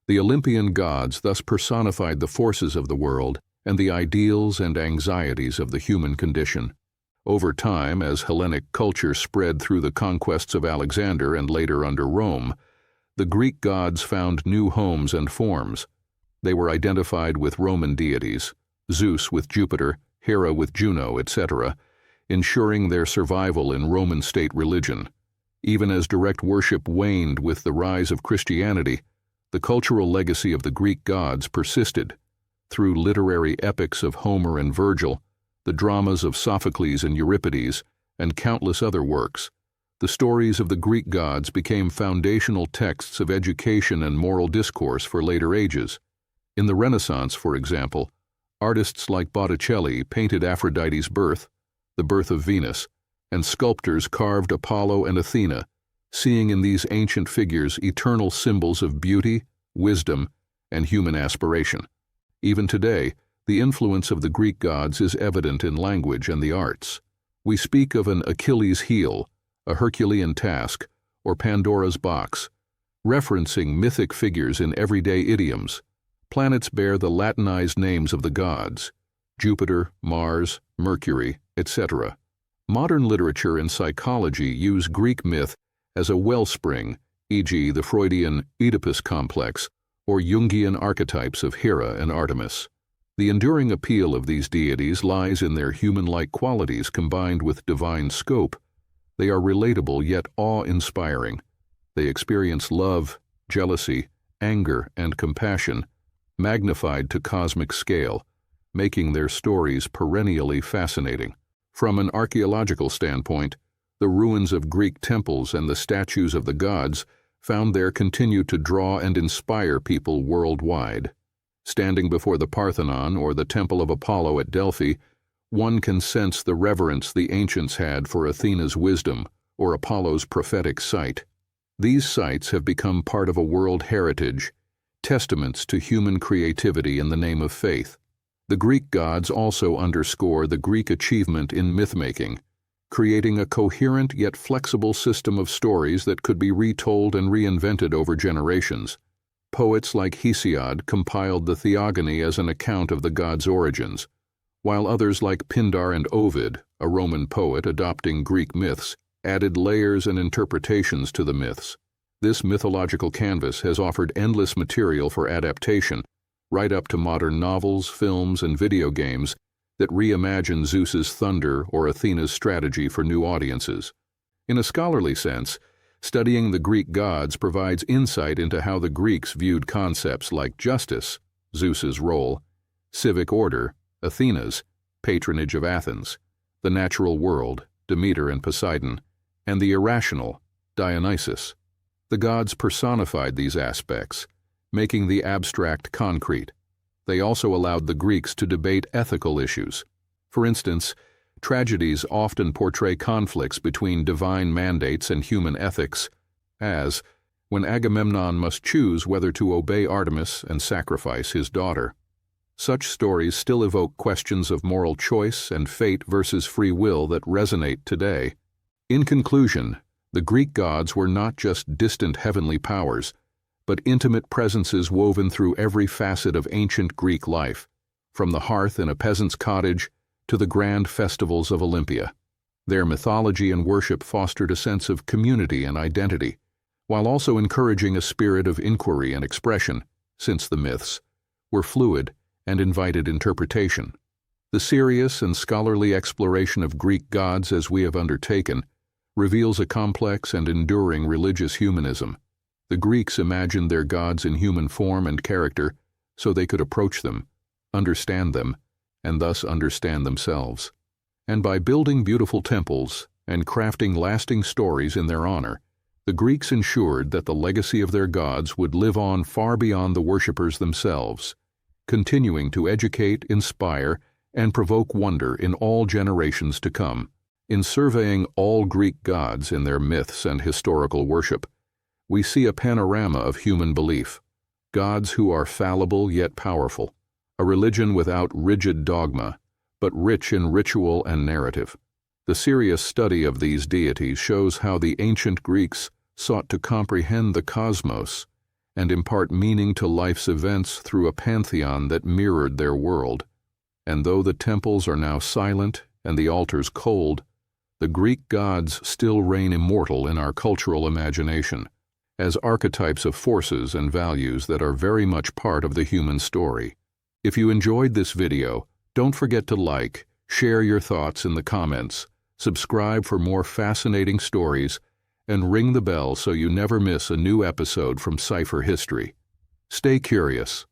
[SPEAKER 1] The Olympian gods thus personified the forces of the world and the ideals and anxieties of the human condition. Over time, as Hellenic culture spread through the conquests of Alexander and later under Rome, the Greek gods found new homes and forms. They were identified with Roman deities, Zeus with Jupiter, Hera with Juno, etc., ensuring their survival in Roman state religion. Even as direct worship waned with the rise of Christianity, the cultural legacy of the Greek gods persisted. Through literary epics of Homer and Virgil, the dramas of Sophocles and Euripides, and countless other works, the stories of the Greek gods became foundational texts of education and moral discourse for later ages. In the Renaissance, for example, artists like Botticelli painted Aphrodite's birth, the birth of Venus, and sculptors carved Apollo and Athena, seeing in these ancient figures eternal symbols of beauty, wisdom, and human aspiration. Even today, the influence of the Greek gods is evident in language and the arts. We speak of an Achilles' heel, a Herculean task, or Pandora's box, referencing mythic figures in everyday idioms. Planets bear the Latinized names of the gods, Jupiter, Mars, Mercury, etc., Modern literature and psychology use Greek myth as a wellspring, e.g. the Freudian Oedipus complex or Jungian archetypes of Hera and Artemis. The enduring appeal of these deities lies in their human-like qualities combined with divine scope. They are relatable yet awe-inspiring. They experience love, jealousy, anger, and compassion, magnified to cosmic scale, making their stories perennially fascinating. From an archaeological standpoint, the ruins of Greek temples and the statues of the gods found there continue to draw and inspire people worldwide. Standing before the Parthenon or the Temple of Apollo at Delphi, one can sense the reverence the ancients had for Athena's wisdom or Apollo's prophetic sight. These sites have become part of a world heritage, testaments to human creativity in the name of faith. The Greek gods also underscore the Greek achievement in myth-making, creating a coherent yet flexible system of stories that could be retold and reinvented over generations. Poets like Hesiod compiled the Theogony as an account of the gods' origins, while others like Pindar and Ovid, a Roman poet adopting Greek myths, added layers and interpretations to the myths. This mythological canvas has offered endless material for adaptation, right up to modern novels, films, and video games that reimagine Zeus's thunder or Athena's strategy for new audiences. In a scholarly sense, studying the Greek gods provides insight into how the Greeks viewed concepts like justice, Zeus's role, civic order, Athena's, patronage of Athens, the natural world, Demeter and Poseidon, and the irrational, Dionysus. The gods personified these aspects, making the abstract concrete. They also allowed the Greeks to debate ethical issues. For instance, tragedies often portray conflicts between divine mandates and human ethics, as when Agamemnon must choose whether to obey Artemis and sacrifice his daughter. Such stories still evoke questions of moral choice and fate versus free will that resonate today. In conclusion, the Greek gods were not just distant heavenly powers, but intimate presences woven through every facet of ancient Greek life, from the hearth in a peasant's cottage to the grand festivals of Olympia. Their mythology and worship fostered a sense of community and identity, while also encouraging a spirit of inquiry and expression, since the myths were fluid and invited interpretation. The serious and scholarly exploration of Greek gods as we have undertaken reveals a complex and enduring religious humanism. The Greeks imagined their gods in human form and character so they could approach them, understand them, and thus understand themselves. And by building beautiful temples and crafting lasting stories in their honor, the Greeks ensured that the legacy of their gods would live on far beyond the worshippers themselves, continuing to educate, inspire, and provoke wonder in all generations to come. In surveying all Greek gods in their myths and historical worship, we see a panorama of human belief, gods who are fallible yet powerful, a religion without rigid dogma, but rich in ritual and narrative. The serious study of these deities shows how the ancient Greeks sought to comprehend the cosmos and impart meaning to life's events through a pantheon that mirrored their world. And though the temples are now silent and the altars cold, the Greek gods still reign immortal in our cultural imagination, as archetypes of forces and values that are very much part of the human story. If you enjoyed this video, don't forget to like, share your thoughts in the comments, subscribe for more fascinating stories, and ring the bell so you never miss a new episode from Cypher History. Stay curious.